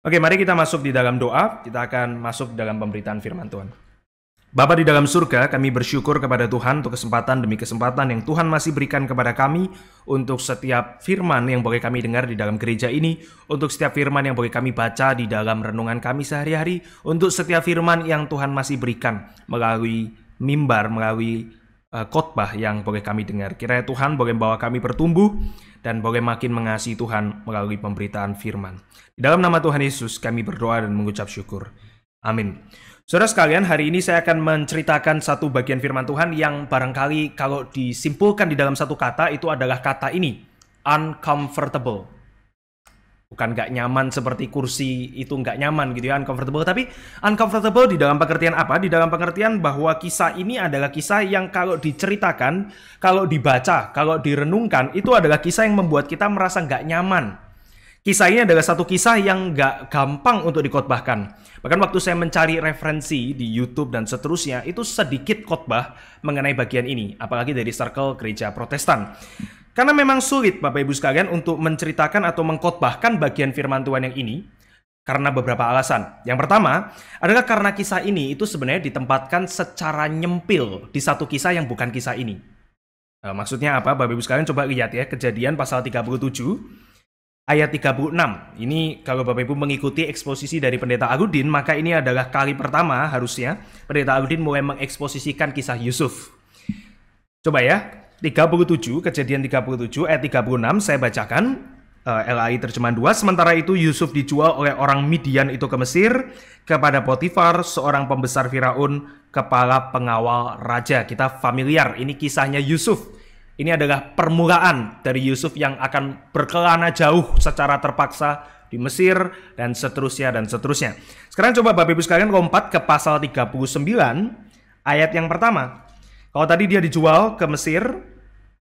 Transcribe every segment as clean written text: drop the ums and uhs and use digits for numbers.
Oke, mari kita masuk di dalam doa. Kita akan masuk dalam pemberitaan firman Tuhan. Bapa di dalam surga, kami bersyukur kepada Tuhan untuk kesempatan demi kesempatan yang Tuhan masih berikan kepada kami untuk setiap firman yang boleh kami dengar di dalam gereja ini, untuk setiap firman yang boleh kami baca di dalam renungan kami sehari-hari, untuk setiap firman yang Tuhan masih berikan melalui mimbar, melalui khotbah yang boleh kami dengar. Kiranya Tuhan boleh membawa kami bertumbuh dan boleh makin mengasihi Tuhan melalui pemberitaan firman. Di dalam nama Tuhan Yesus kami berdoa dan mengucap syukur. Amin. Saudara sekalian, hari ini saya akan menceritakan satu bagian firman Tuhan yang barangkali kalau disimpulkan di dalam satu kata itu adalah kata ini, uncomfortable. Bukan nggak nyaman seperti kursi itu nggak nyaman gitu ya, uncomfortable. Tapi uncomfortable di dalam pengertian apa? Di dalam pengertian bahwa kisah ini adalah kisah yang kalau diceritakan, kalau dibaca, kalau direnungkan, itu adalah kisah yang membuat kita merasa nggak nyaman. Kisah ini adalah satu kisah yang nggak gampang untuk dikhotbahkan. Bahkan waktu saya mencari referensi di YouTube dan seterusnya, itu sedikit khotbah mengenai bagian ini, apalagi dari circle gereja Protestan. Karena memang sulit Bapak Ibu sekalian untuk menceritakan atau mengkhotbahkan bagian firman Tuhan yang ini, karena beberapa alasan. Yang pertama adalah karena kisah ini itu sebenarnya ditempatkan secara nyempil di satu kisah yang bukan kisah ini. Maksudnya apa? Bapak Ibu sekalian coba lihat ya, Kejadian pasal 37. Ayat 36, ini kalau Bapak Ibu mengikuti eksposisi dari Pendeta Agudin, maka ini adalah kali pertama harusnya Pendeta Agudin mulai mengeksposisikan kisah Yusuf. Coba ya, 37, Kejadian 37, ayat 36, saya bacakan, LAI terjemahan 2. Sementara itu Yusuf dijual oleh orang Midian itu ke Mesir, kepada Potifar, seorang pembesar Firaun, kepala pengawal raja. Kita familiar, ini kisahnya Yusuf. Ini adalah permulaan dari Yusuf yang akan berkelana jauh secara terpaksa di Mesir dan seterusnya dan seterusnya. Sekarang coba Bapak Ibu sekalian lompat ke pasal 39 ayat yang pertama. Kalau tadi dia dijual ke Mesir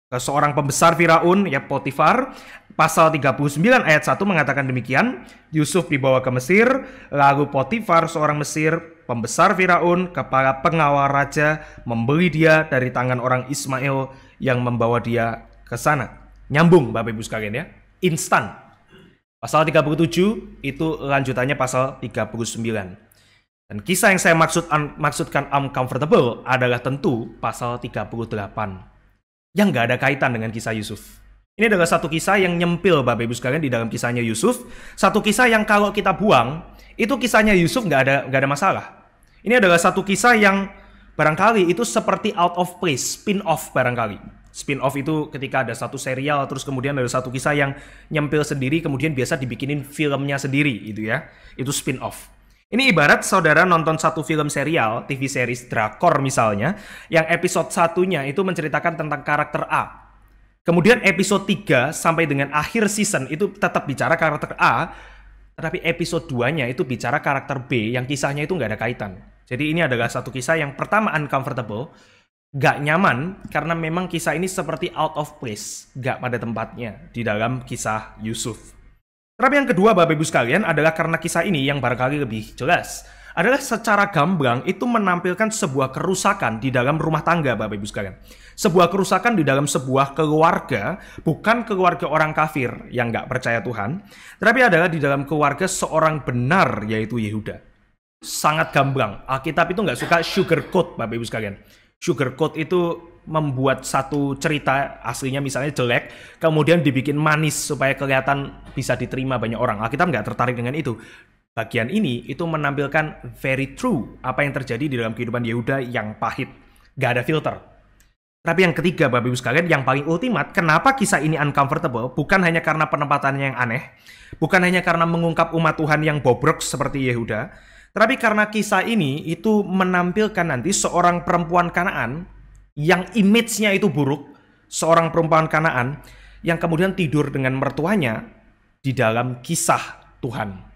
ke seorang pembesar Firaun ya Potifar, pasal 39 ayat 1 mengatakan demikian, Yusuf dibawa ke Mesir, lalu Potifar seorang Mesir, pembesar Firaun, kepala pengawal raja, membeli dia dari tangan orang Ismail yang membawa dia ke sana. Nyambung Bapak Ibu sekalian ya, instan. Pasal 37 itu lanjutannya pasal 39. Dan kisah yang saya maksudkan uncomfortable adalah tentu pasal 38. Yang nggak ada kaitan dengan kisah Yusuf. Ini adalah satu kisah yang nyempil Bapak Ibu sekalian di dalam kisahnya Yusuf. Satu kisah yang kalau kita buang, itu kisahnya Yusuf nggak ada masalah. Ini adalah satu kisah yang barangkali itu seperti out of place, spin-off barangkali. Spin-off itu ketika ada satu serial, terus kemudian ada satu kisah yang nyempil sendiri, kemudian biasa dibikinin filmnya sendiri, gitu ya. Itu spin-off. Ini ibarat saudara nonton satu film serial, TV series drakor misalnya, yang episode satunya itu menceritakan tentang karakter A. Kemudian episode 3 sampai dengan akhir season itu tetap bicara karakter A, tetapi episode 2-nya itu bicara karakter B yang kisahnya itu nggak ada kaitan. Jadi ini adalah satu kisah yang pertama uncomfortable, gak nyaman karena memang kisah ini seperti out of place, gak pada tempatnya di dalam kisah Yusuf. Tapi yang kedua Bapak Ibu sekalian adalah karena kisah ini yang barangkali lebih jelas, adalah secara gamblang itu menampilkan sebuah kerusakan di dalam rumah tangga Bapak Ibu sekalian. Sebuah kerusakan di dalam sebuah keluarga, bukan keluarga orang kafir yang gak percaya Tuhan, tetapi adalah di dalam keluarga seorang benar yaitu Yehuda. Sangat gamblang. Alkitab itu nggak suka sugarcoat Bapak Ibu sekalian. Sugarcoat itu membuat satu cerita aslinya misalnya jelek, kemudian dibikin manis supaya kelihatan bisa diterima banyak orang. Alkitab nggak tertarik dengan itu. Bagian ini itu menampilkan very true apa yang terjadi di dalam kehidupan Yehuda yang pahit. Nggak ada filter. Tapi yang ketiga Bapak Ibu sekalian, yang paling ultimat, kenapa kisah ini uncomfortable? Bukan hanya karena penempatannya yang aneh, bukan hanya karena mengungkap umat Tuhan yang bobrok seperti Yehuda, tetapi karena kisah ini itu menampilkan nanti seorang perempuan Kanaan yang image-nya itu buruk, seorang perempuan Kanaan yang kemudian tidur dengan mertuanya di dalam kisah Tuhan.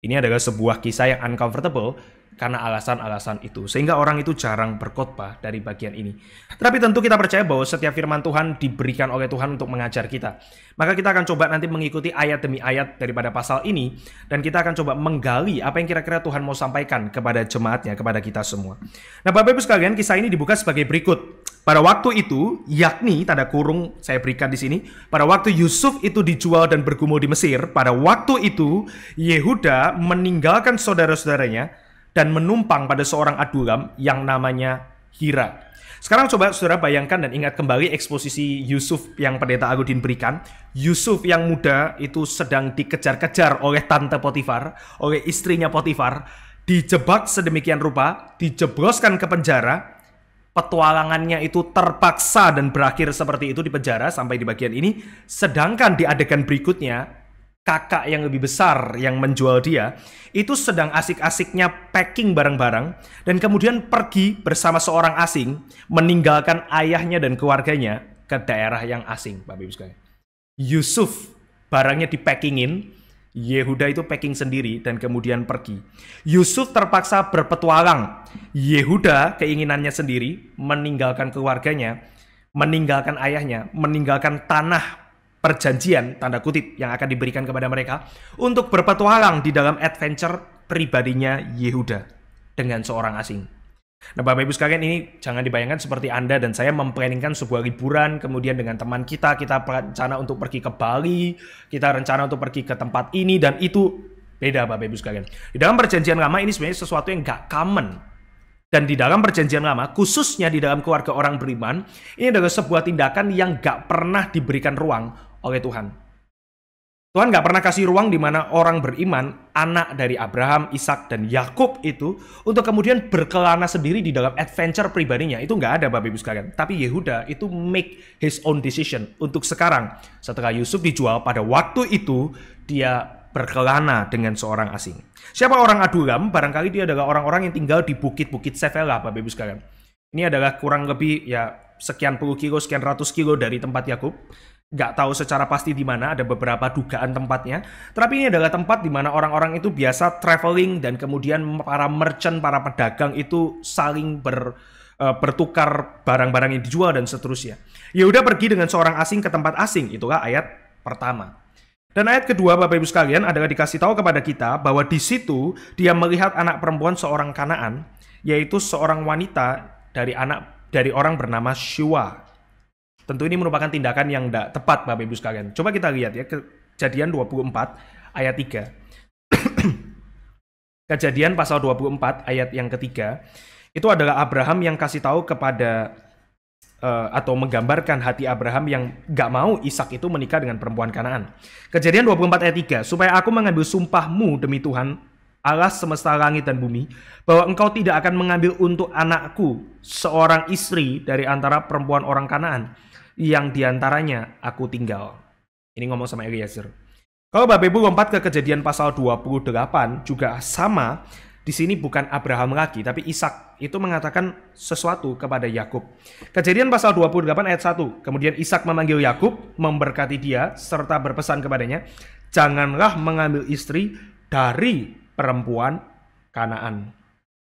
Ini adalah sebuah kisah yang uncomfortable karena alasan-alasan itu. Sehingga orang itu jarang berkhotbah dari bagian ini. Tapi tentu kita percaya bahwa setiap firman Tuhan diberikan oleh Tuhan untuk mengajar kita. Maka kita akan coba nanti mengikuti ayat demi ayat daripada pasal ini. Dan kita akan coba menggali apa yang kira-kira Tuhan mau sampaikan kepada jemaatnya, kepada kita semua. Nah Bapak Ibu sekalian, kisah ini dibuka sebagai berikut. Pada waktu itu, yakni tanda kurung saya berikan di sini, pada waktu Yusuf itu dijual dan bergumul di Mesir, pada waktu itu Yehuda meninggalkan saudara-saudaranya dan menumpang pada seorang Adulam yang namanya Hira. Sekarang coba saudara bayangkan dan ingat kembali eksposisi Yusuf yang pendeta Agudin berikan. Yusuf yang muda itu sedang dikejar-kejar oleh tante Potifar, oleh istrinya Potifar, dijebak sedemikian rupa, dijebloskan ke penjara. Petualangannya itu terpaksa dan berakhir seperti itu di penjara sampai di bagian ini. Sedangkan di adegan berikutnya, kakak yang lebih besar yang menjual dia itu sedang asik-asiknya packing barang-barang dan kemudian pergi bersama seorang asing meninggalkan ayahnya dan keluarganya ke daerah yang asing. Bapak Ibu sekalian, Yusuf barangnya dipackingin, Yehuda itu packing sendiri dan kemudian pergi. Yusuf terpaksa berpetualang, Yehuda keinginannya sendiri meninggalkan keluarganya, meninggalkan ayahnya, meninggalkan tanah perjanjian, tanda kutip, yang akan diberikan kepada mereka untuk berpetualang di dalam adventure pribadinya Yehuda dengan seorang asing. Nah Bapak Ibu sekalian, ini jangan dibayangkan seperti Anda dan saya memplanningkan sebuah liburan, kemudian dengan teman kita rencana untuk pergi ke Bali, kita rencana untuk pergi ke tempat ini dan itu. Beda Bapak Ibu sekalian. Di dalam perjanjian lama ini sebenarnya sesuatu yang gak common. Dan di dalam perjanjian lama, khususnya di dalam keluarga orang beriman, ini adalah sebuah tindakan yang gak pernah diberikan ruang oleh Tuhan. Tuhan gak pernah kasih ruang di mana orang beriman, anak dari Abraham, Ishak, dan Yakub itu untuk kemudian berkelana sendiri di dalam adventure pribadinya. Itu gak ada Bapak Ibu sekalian. Tapi Yehuda itu make his own decision untuk sekarang. Setelah Yusuf dijual, pada waktu itu dia berkelana dengan seorang asing. Siapa orang Adulam? Barangkali dia adalah orang-orang yang tinggal di bukit-bukit Sevela, Bapak Ibu sekalian. Ini adalah kurang lebih ya sekian puluh kilo, sekian ratus kilo dari tempat Yakub. Nggak tahu secara pasti di mana, ada beberapa dugaan tempatnya. Tapi ini adalah tempat di mana orang-orang itu biasa traveling dan kemudian para merchant, para pedagang itu saling bertukar barang-barang yang dijual dan seterusnya. Yehuda pergi dengan seorang asing ke tempat asing, itulah ayat pertama. Dan ayat kedua Bapak Ibu sekalian adalah dikasih tahu kepada kita bahwa di situ dia melihat anak perempuan seorang Kanaan, yaitu seorang wanita dari orang bernama Shua. Tentu ini merupakan tindakan yang tidak tepat Bapak Ibu sekalian. Coba kita lihat ya, Kejadian 24 ayat 3. Kejadian pasal 24 ayat yang ketiga, itu adalah Abraham yang kasih tahu kepada atau menggambarkan hati Abraham yang gak mau Ishak itu menikah dengan perempuan Kanaan. Kejadian 24 ayat 3, supaya aku mengambil sumpahmu demi Tuhan Allah semesta langit dan bumi, bahwa engkau tidak akan mengambil untuk anakku seorang istri dari antara perempuan orang Kanaan yang diantaranya aku tinggal. Ini ngomong sama Eliezer. Kalau Bapak Ibu lompat ke Kejadian pasal 28 juga sama. Di sini bukan Abraham lagi, tapi Ishak itu mengatakan sesuatu kepada Yakub. Kejadian pasal 28 ayat 1. Kemudian Ishak memanggil Yakub, memberkati dia serta berpesan kepadanya, janganlah mengambil istri dari perempuan Kanaan.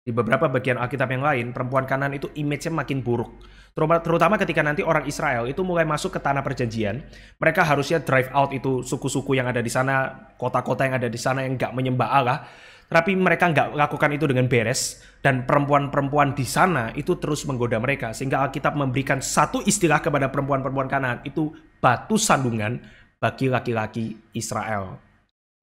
Di beberapa bagian Alkitab yang lain, perempuan Kanaan itu image-nya makin buruk. Terutama ketika nanti orang Israel itu mulai masuk ke tanah perjanjian, mereka harusnya drive out itu suku-suku yang ada di sana, kota-kota yang ada di sana yang nggak menyembah Allah. Tapi mereka nggak lakukan itu dengan beres, dan perempuan-perempuan di sana itu terus menggoda mereka. Sehingga Alkitab memberikan satu istilah kepada perempuan-perempuan Kanaan, itu batu sandungan bagi laki-laki Israel.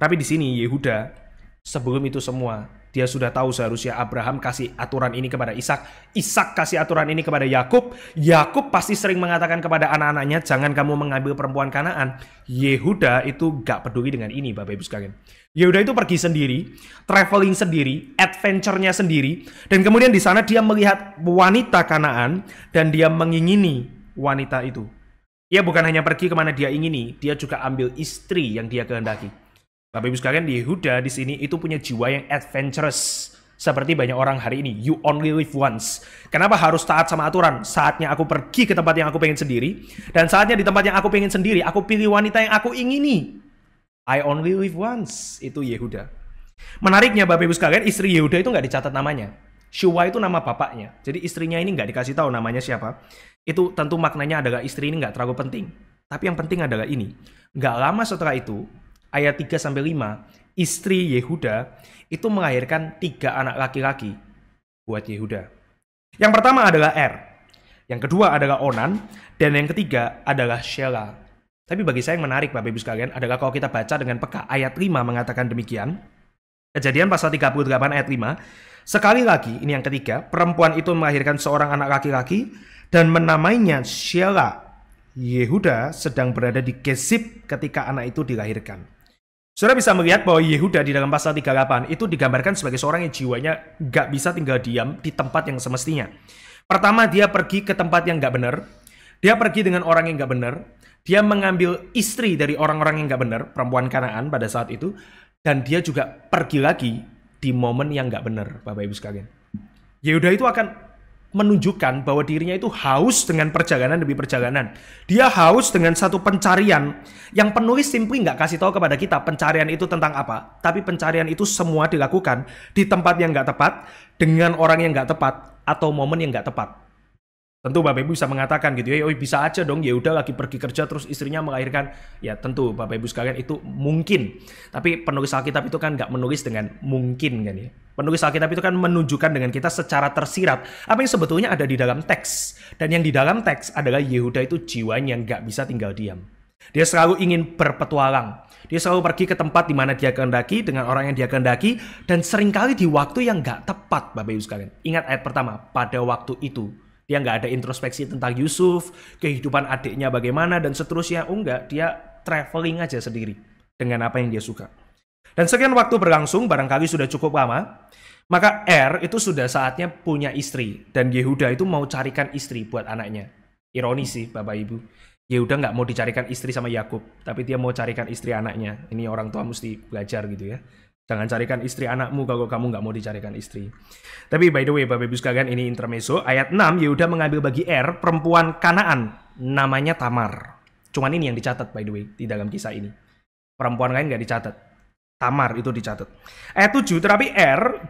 Tapi di sini Yehuda, sebelum itu semua, dia sudah tahu seharusnya Abraham kasih aturan ini kepada Ishak, Ishak kasih aturan ini kepada Yakub. Yakub pasti sering mengatakan kepada anak-anaknya, jangan kamu mengambil perempuan Kanaan. Yehuda itu gak peduli dengan ini Bapak Ibu sekalian. Yehuda itu pergi sendiri, traveling sendiri, adventure-nya sendiri, dan kemudian di sana dia melihat wanita Kanaan dan dia mengingini wanita itu. Ia bukan hanya pergi kemana dia ingini, dia juga ambil istri yang dia kehendaki. Bapak Ibu sekalian, Yehuda di sini itu punya jiwa yang adventurous. Seperti banyak orang hari ini, you only live once. Kenapa harus taat sama aturan? Saatnya aku pergi ke tempat yang aku pengen sendiri, dan saatnya di tempat yang aku pengen sendiri, aku pilih wanita yang aku ingini. I only live once. Itu Yehuda. Menariknya Bapak Ibu sekalian, istri Yehuda itu nggak dicatat namanya. Shua itu nama bapaknya. Jadi istrinya ini nggak dikasih tahu namanya siapa. Itu tentu maknanya adalah istri ini nggak terlalu penting. Tapi yang penting adalah ini. Nggak lama setelah itu, ayat 3-5, istri Yehuda itu melahirkan 3 anak laki-laki buat Yehuda. Yang pertama adalah yang kedua adalah Onan, dan yang ketiga adalah Shelah. Tapi bagi saya yang menarik Bapak Ibu sekalian adalah kalau kita baca dengan peka, ayat 5 mengatakan demikian. Kejadian pasal 38 ayat 5. Sekali lagi, ini yang ketiga, perempuan itu melahirkan seorang anak laki-laki dan menamainya Shelah. Yehuda sedang berada di Kesib ketika anak itu dilahirkan. Saudara bisa melihat bahwa Yehuda di dalam pasal 38 itu digambarkan sebagai seorang yang jiwanya gak bisa tinggal diam di tempat yang semestinya. Pertama, dia pergi ke tempat yang gak benar. Dia pergi dengan orang yang gak benar. Dia mengambil istri dari orang-orang yang gak benar, perempuan Kanaan pada saat itu. Dan dia juga pergi lagi di momen yang gak benar, Bapak Ibu sekalian. Yehuda itu akan menunjukkan bahwa dirinya itu haus dengan perjalanan demi perjalanan. Dia haus dengan satu pencarian yang penulis simply nggak kasih tahu kepada kita pencarian itu tentang apa. Tapi pencarian itu semua dilakukan di tempat yang nggak tepat, dengan orang yang nggak tepat, atau momen yang nggak tepat. Tentu Bapak Ibu bisa mengatakan gitu ya, bisa aja dong Yehuda lagi pergi kerja terus istrinya melahirkan. Ya tentu Bapak Ibu sekalian itu mungkin. Tapi penulis Alkitab itu kan nggak menulis dengan mungkin kan ya. Penulis Alkitab itu kan menunjukkan dengan kita secara tersirat apa yang sebetulnya ada di dalam teks. Dan yang di dalam teks adalah Yehuda itu jiwanya nggak bisa tinggal diam. Dia selalu ingin berpetualang. Dia selalu pergi ke tempat di mana dia kehendaki, dengan orang yang dia kehendaki, dan seringkali di waktu yang nggak tepat Bapak Ibu sekalian. Ingat ayat pertama, pada waktu itu. Dia nggak ada introspeksi tentang Yusuf, kehidupan adiknya bagaimana, dan seterusnya. Enggak, dia traveling aja sendiri dengan apa yang dia suka. Dan sekian waktu berlangsung, barangkali sudah cukup lama, maka itu sudah saatnya punya istri. Dan Yehuda itu mau carikan istri buat anaknya. Ironis sih Bapak Ibu. Yehuda nggak mau dicarikan istri sama Yakub, tapi dia mau carikan istri anaknya. Ini orang tua mesti belajar gitu ya. Jangan carikan istri anakmu kalau kamu nggak mau dicarikan istri. Tapi by the way, Bapak Ibu sekalian, ini intermezzo. Ayat 6, Yehuda mengambil bagi perempuan Kanaan. Namanya Tamar. Cuman ini yang dicatat by the way, di dalam kisah ini. Perempuan lain nggak dicatat. Tamar itu dicatat. Ayat 7, tetapi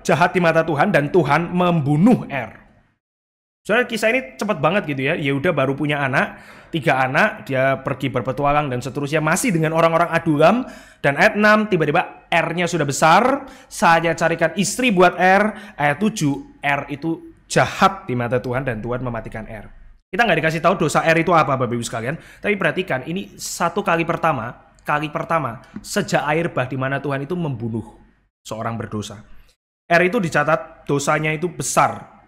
jahat di mata Tuhan dan Tuhan membunuh Soalnya kisah ini cepat banget gitu ya. Yehuda baru punya anak, 3 anak, dia pergi berpetualang dan seterusnya, masih dengan orang-orang Adulam. Dan ayat 6, tiba-tiba nya sudah besar, saya carikan istri buat Ayat 7, itu jahat di mata Tuhan dan Tuhan mematikan Kita nggak dikasih tahu dosa itu apa Bapak Ibu sekalian. Tapi perhatikan, ini kali pertama sejak air bah di mana Tuhan itu membunuh seorang berdosa. Itu dicatat dosanya itu besar,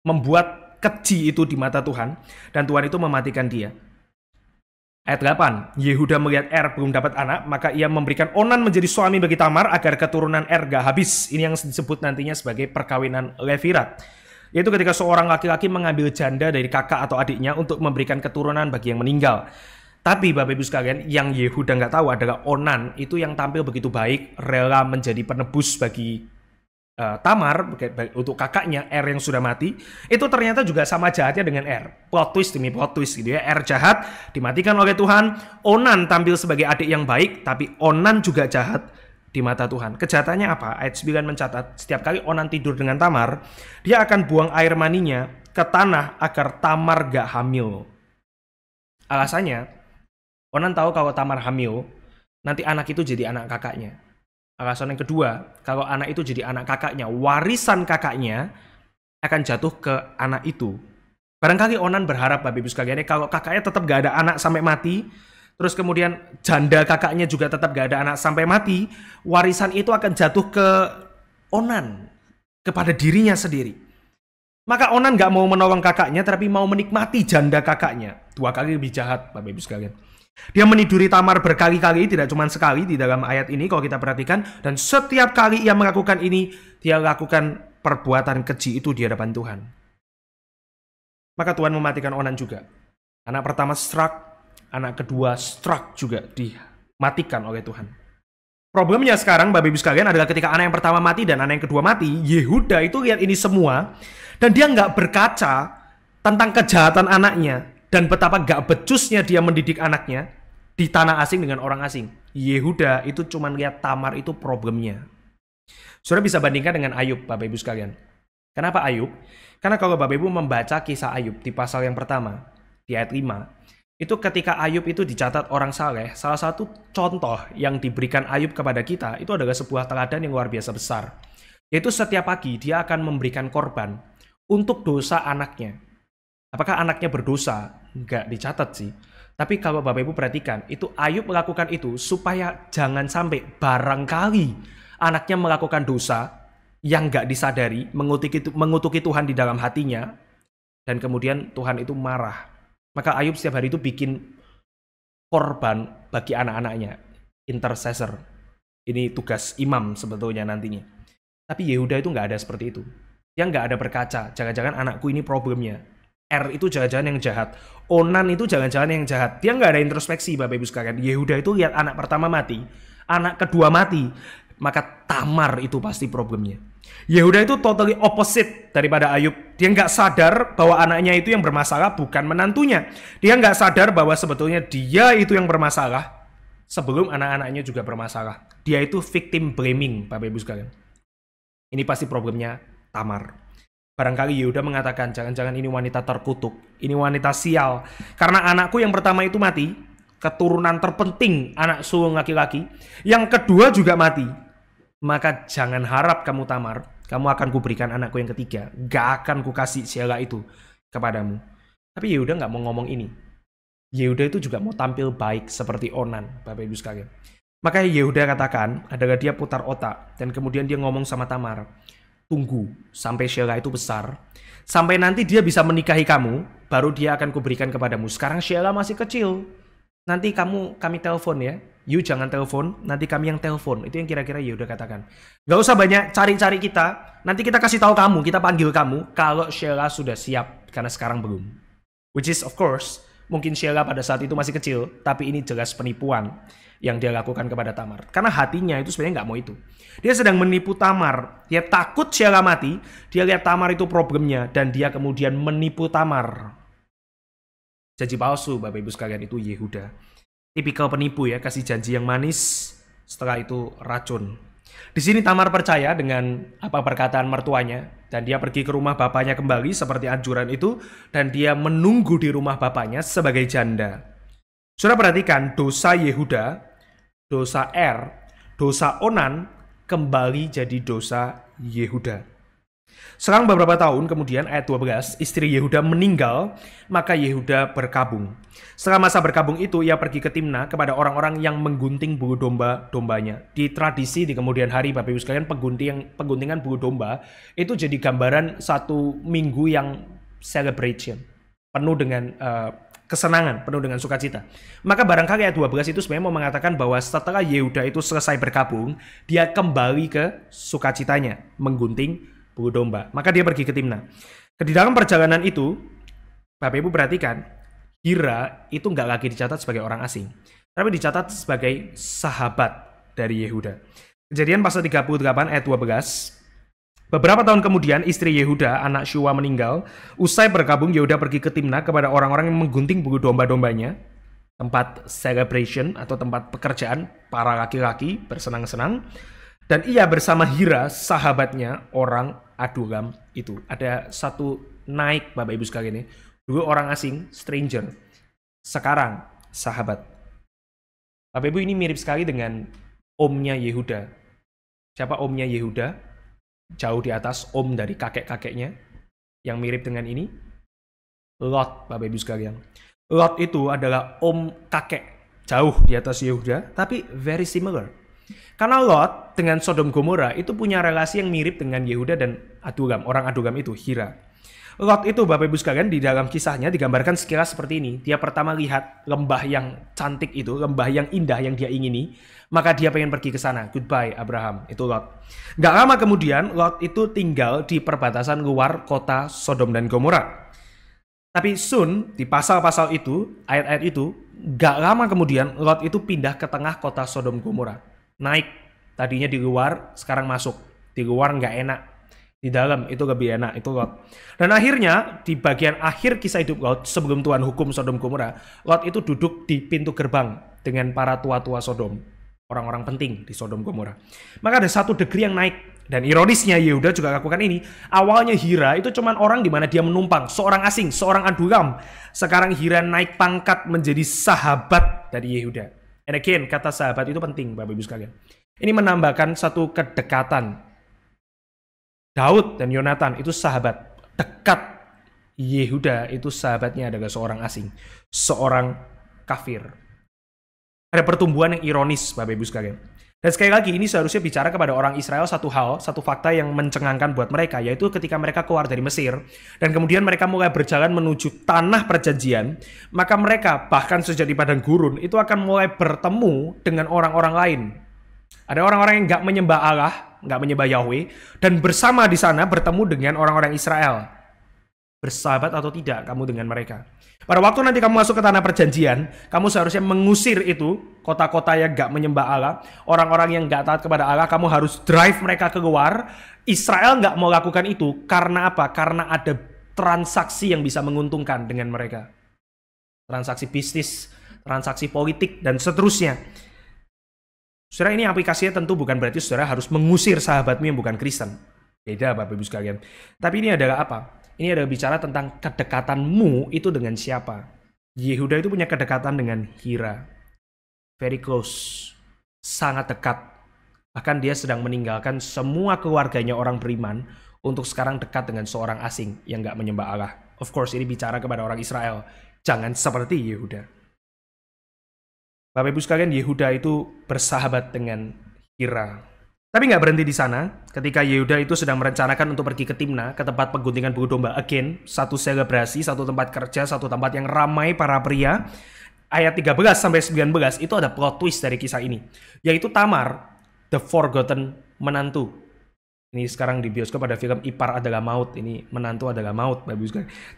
membuat keji itu di mata Tuhan, dan Tuhan itu mematikan dia. Ayat 8, Yehuda melihat belum dapat anak, maka ia memberikan Onan menjadi suami bagi Tamar agar keturunan gak habis. Ini yang disebut nantinya sebagai perkawinan Levirat. Yaitu ketika seorang laki-laki mengambil janda dari kakak atau adiknya untuk memberikan keturunan bagi yang meninggal. Tapi Bapak Ibu sekalian, yang Yehuda nggak tahu adalah Onan itu yang tampil begitu baik, rela menjadi penebus bagi Tamar untuk kakaknya yang sudah mati, itu ternyata juga sama jahatnya dengan plot twist demi plot twist gitu ya. Jahat, dimatikan oleh Tuhan. Onan tampil sebagai adik yang baik, tapi Onan juga jahat di mata Tuhan. Kejahatannya apa? Ayat 9 mencatat, setiap kali Onan tidur dengan Tamar, dia akan buang air maninya ke tanah agar Tamar gak hamil. Alasannya, Onan tahu kalau Tamar hamil, nanti anak itu jadi anak kakaknya. Alasan yang kedua, kalau anak itu jadi anak kakaknya, warisan kakaknya akan jatuh ke anak itu. Barangkali Onan berharap Bapak Ibu sekalian, kalau kakaknya tetap gak ada anak sampai mati, terus kemudian janda kakaknya juga tetap gak ada anak sampai mati, warisan itu akan jatuh ke Onan, kepada dirinya sendiri. Maka Onan gak mau menolong kakaknya, tapi mau menikmati janda kakaknya. 2 kali lebih jahat Bapak Ibu sekalian. Dia meniduri Tamar berkali-kali, tidak cuma sekali di dalam ayat ini kalau kita perhatikan. Dan setiap kali ia melakukan ini, dia lakukan perbuatan keji itu di hadapan Tuhan. Maka Tuhan mematikan Onan juga. Anak pertama struck, anak kedua struck juga dimatikan oleh Tuhan. Problemnya sekarang Bapak Ibu sekalian adalah ketika anak yang pertama mati dan anak yang kedua mati, Yehuda itu lihat ini semua, dan dia nggak berkaca tentang kejahatan anaknya, dan betapa gak becusnya dia mendidik anaknya di tanah asing dengan orang asing. Yehuda itu cuma lihat Tamar itu problemnya. Saudara bisa bandingkan dengan Ayub, Bapak Ibu sekalian. Kenapa Ayub? Karena kalau Bapak Ibu membaca kisah Ayub di pasal yang pertama, di ayat 5, itu ketika Ayub itu dicatat orang saleh, salah satu contoh yang diberikan Ayub kepada kita itu adalah sebuah teladan yang luar biasa besar. Yaitu setiap pagi dia akan memberikan korban untuk dosa anaknya. Apakah anaknya berdosa? Enggak dicatat sih. Tapi kalau Bapak Ibu perhatikan, itu Ayub melakukan itu supaya jangan sampai barangkali anaknya melakukan dosa yang enggak disadari, mengutuki Tuhan di dalam hatinya, dan kemudian Tuhan itu marah. Maka Ayub setiap hari itu bikin korban bagi anak-anaknya, intercessor. Ini tugas imam sebetulnya nantinya. Tapi Yehuda itu nggak ada seperti itu. Dia nggak ada berkaca, jangan-jangan anakku ini problemnya. R itu jangan-jangan yang jahat. Onan itu jangan-jangan yang jahat. Dia nggak ada introspeksi, Bapak Ibu sekalian. Yehuda itu lihat anak pertama mati, anak kedua mati, maka Tamar itu pasti problemnya. Yehuda itu totally opposite daripada Ayub. Dia nggak sadar bahwa anaknya itu yang bermasalah, bukan menantunya. Dia nggak sadar bahwa sebetulnya dia itu yang bermasalah sebelum anak-anaknya juga bermasalah. Dia itu victim blaming, Bapak Ibu sekalian. Ini pasti problemnya Tamar. Barangkali Yehuda mengatakan, jangan-jangan ini wanita terkutuk, ini wanita sial. Karena anakku yang pertama itu mati, keturunan terpenting anak sulung laki-laki. Yang kedua juga mati. Maka jangan harap kamu Tamar, kamu akan kuberikan anakku yang ketiga. Gak akan kukasih Shelah itu kepadamu. Tapi Yehuda gak mau ngomong ini. Yehuda itu juga mau tampil baik seperti Onan, Bapak Ibu sekalian. Maka Yehuda katakan adalah dia putar otak. Dan kemudian dia ngomong sama Tamar, tunggu sampai Shelah itu besar. Sampai nanti dia bisa menikahi kamu, baru dia akan kuberikan kepadamu. Sekarang Shelah masih kecil. Nanti kami telepon ya. You jangan telepon, nanti kami yang telepon. Itu yang kira-kira Yehuda katakan. Gak usah banyak cari-cari kita. Nanti kita kasih tahu kamu, kita panggil kamu kalau Shelah sudah siap, karena sekarang belum. Which is of course, mungkin Shelah pada saat itu masih kecil, tapi ini jelas penipuan yang dia lakukan kepada Tamar. Karena hatinya itu sebenarnya nggak mau itu. Dia sedang menipu Tamar. Dia takut Shelah mati. Dia lihat Tamar itu problemnya, dan dia kemudian menipu Tamar. Janji palsu, Bapak Ibu sekalian, itu Yehuda. Tipikal penipu ya, kasih janji yang manis, setelah itu racun. Di sini Tamar percaya dengan apa perkataan mertuanya, dan dia pergi ke rumah bapaknya kembali seperti anjuran itu, dan dia menunggu di rumah bapaknya sebagai janda. Saudara perhatikan, dosa Yehuda, dosa dosa Onan kembali jadi dosa Yehuda. Selang beberapa tahun kemudian, ayat 12, istri Yehuda meninggal, maka Yehuda berkabung. Setelah masa berkabung itu, ia pergi ke Timna kepada orang-orang yang menggunting bulu domba-dombanya. Di tradisi di kemudian hari, Bapak Ibu sekalian, pengguntingan bulu domba itu jadi gambaran satu minggu yang celebration, penuh dengan kesenangan, penuh dengan sukacita. Maka barangkali ayat 12 itu sebenarnya mau mengatakan bahwa setelah Yehuda itu selesai berkabung, dia kembali ke sukacitanya, menggunting bulu domba. Maka dia pergi ke Timna. Di dalam perjalanan itu, Bapak Ibu perhatikan, Hira itu nggak lagi dicatat sebagai orang asing, tapi dicatat sebagai sahabat dari Yehuda. Kejadian pasal 38 ayat 12. Beberapa tahun kemudian istri Yehuda, anak Shua, meninggal. Usai berkabung, Yehuda pergi ke Timna kepada orang-orang yang menggunting bulu domba-dombanya, tempat celebration atau tempat pekerjaan para laki-laki bersenang-senang. Dan ia bersama Hira, sahabatnya, orang Adulam itu. Ada satu naik, Bapak Ibu sekalian ini. Dulu orang asing, stranger. Sekarang, sahabat. Bapak Ibu, ini mirip sekali dengan omnya Yehuda. Siapa omnya Yehuda? Jauh di atas, om dari kakek-kakeknya. Yang mirip dengan ini, Lot, Bapak Ibu sekalian. Lot itu adalah om kakek. Jauh di atas Yehuda, tapi very similar. Karena Lot dengan Sodom Gomora itu punya relasi yang mirip dengan Yehuda dan Adulam. Orang Adulam itu Hira. Lot itu, Bapak Ibu sekalian, di dalam kisahnya digambarkan sekilas seperti ini. Dia pertama lihat lembah yang cantik itu, lembah yang indah yang dia ingini. Maka dia pengen pergi ke sana. Goodbye Abraham. Itu Lot. Gak lama kemudian Lot itu tinggal di perbatasan luar kota Sodom dan Gomora. Tapi soon di pasal-pasal itu, ayat-ayat itu, gak lama kemudian Lot itu pindah ke tengah kota Sodom Gomora. Naik, tadinya di luar, sekarang masuk. Di luar nggak enak, di dalam itu lebih enak, itu Lot. Dan akhirnya di bagian akhir kisah hidup Lot, sebelum Tuhan hukum Sodom Gomora, Lot itu duduk di pintu gerbang dengan para tua-tua Sodom. orang-orang penting di Sodom Gomora. Maka ada satu degree yang naik. Dan ironisnya Yehuda juga lakukan ini. Awalnya Hira itu cuman orang di mana dia menumpang, seorang asing, seorang Adulam. Sekarang Hira naik pangkat menjadi sahabat dari Yehuda. And again, kata sahabat itu penting, Bapak Ibu sekalian. Ini menambahkan satu kedekatan. Daud dan Yonatan itu sahabat dekat. Yehuda itu sahabatnya adalah seorang asing, seorang kafir. Ada pertumbuhan yang ironis, Bapak Ibu sekalian. Dan sekali lagi, ini seharusnya bicara kepada orang Israel satu hal, satu fakta yang mencengangkan buat mereka, yaitu ketika mereka keluar dari Mesir, dan kemudian mereka mulai berjalan menuju tanah perjanjian, maka mereka, bahkan sejak di padang gurun, itu akan mulai bertemu dengan orang-orang lain. Ada orang-orang yang nggak menyembah Allah, nggak menyembah Yahweh, dan bersama di sana bertemu dengan orang-orang Israel. Bersahabat atau tidak kamu dengan mereka. Pada waktu nanti kamu masuk ke tanah perjanjian, kamu seharusnya mengusir itu, kota-kota yang gak menyembah Allah, orang-orang yang gak taat kepada Allah, kamu harus drive mereka keluar. Israel gak mau lakukan itu, karena apa? Karena ada transaksi yang bisa menguntungkan dengan mereka. Transaksi bisnis, transaksi politik, dan seterusnya. Saudara, ini aplikasinya tentu bukan berarti saudara harus mengusir sahabatmu yang bukan Kristen. Beda Bapak Ibu sekalian. Tapi ini adalah apa? Ini adalah bicara tentang kedekatanmu itu dengan siapa. Yehuda itu punya kedekatan dengan Hira. Very close. Sangat dekat. Bahkan dia sedang meninggalkan semua keluarganya orang beriman untuk sekarang dekat dengan seorang asing yang gak menyembah Allah. Of course, ini bicara kepada orang Israel. Jangan seperti Yehuda. Bapak Ibu sekalian, Yehuda itu bersahabat dengan Hira. Tapi nggak berhenti di sana. Ketika Yehuda itu sedang merencanakan untuk pergi ke Timna, ke tempat pengguntingan bulu domba. Again, satu selebrasi, satu tempat kerja, satu tempat yang ramai para pria. Ayat 13-19 itu ada plot twist dari kisah ini. Yaitu Tamar, the forgotten menantu. Ini sekarang di bioskop ada film Ipar Adalah Maut. Ini menantu adalah maut.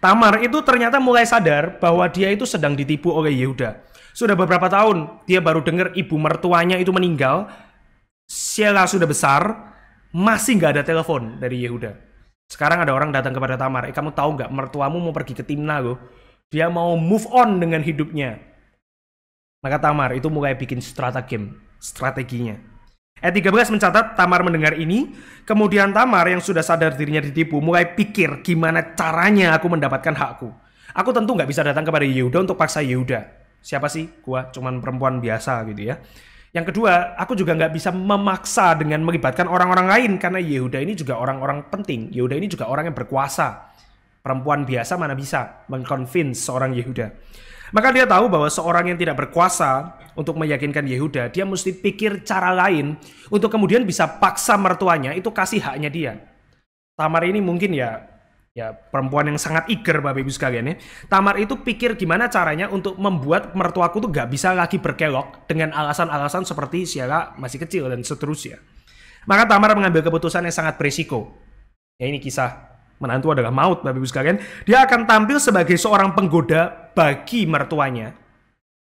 Tamar itu ternyata mulai sadar bahwa dia itu sedang ditipu oleh Yehuda. Sudah beberapa tahun dia baru dengar ibu mertuanya itu meninggal. Sheila sudah besar, masih nggak ada telepon dari Yehuda. Sekarang ada orang datang kepada Tamar, kamu tahu nggak mertuamu mau pergi ke Timna loh. Dia mau move on dengan hidupnya. Maka Tamar itu mulai bikin strateginya. Ayat 13 mencatat Tamar mendengar ini, kemudian Tamar yang sudah sadar dirinya ditipu mulai pikir gimana caranya aku mendapatkan hakku. Aku tentu nggak bisa datang kepada Yehuda untuk paksa Yehuda. Siapa sih? Gua cuman perempuan biasa gitu ya. Yang kedua, aku juga nggak bisa memaksa dengan melibatkan orang-orang lain karena Yehuda ini juga orang-orang penting. Yehuda ini juga orang yang berkuasa. Perempuan biasa mana bisa mengconvince seorang Yehuda. Maka dia tahu bahwa seorang yang tidak berkuasa untuk meyakinkan Yehuda, dia mesti pikir cara lain untuk kemudian bisa paksa mertuanya itu kasih haknya dia. Tamar ini mungkin ya perempuan yang sangat eager Bapak Ibu sekalian ya. Tamar itu pikir gimana caranya untuk membuat mertuaku tuh gak bisa lagi berkelok dengan alasan-alasan seperti Sheila masih kecil dan seterusnya. Maka Tamar mengambil keputusan yang sangat berisiko. Ya ini kisah menantu adalah maut Bapak Ibu sekalian. Dia akan tampil sebagai seorang penggoda bagi mertuanya.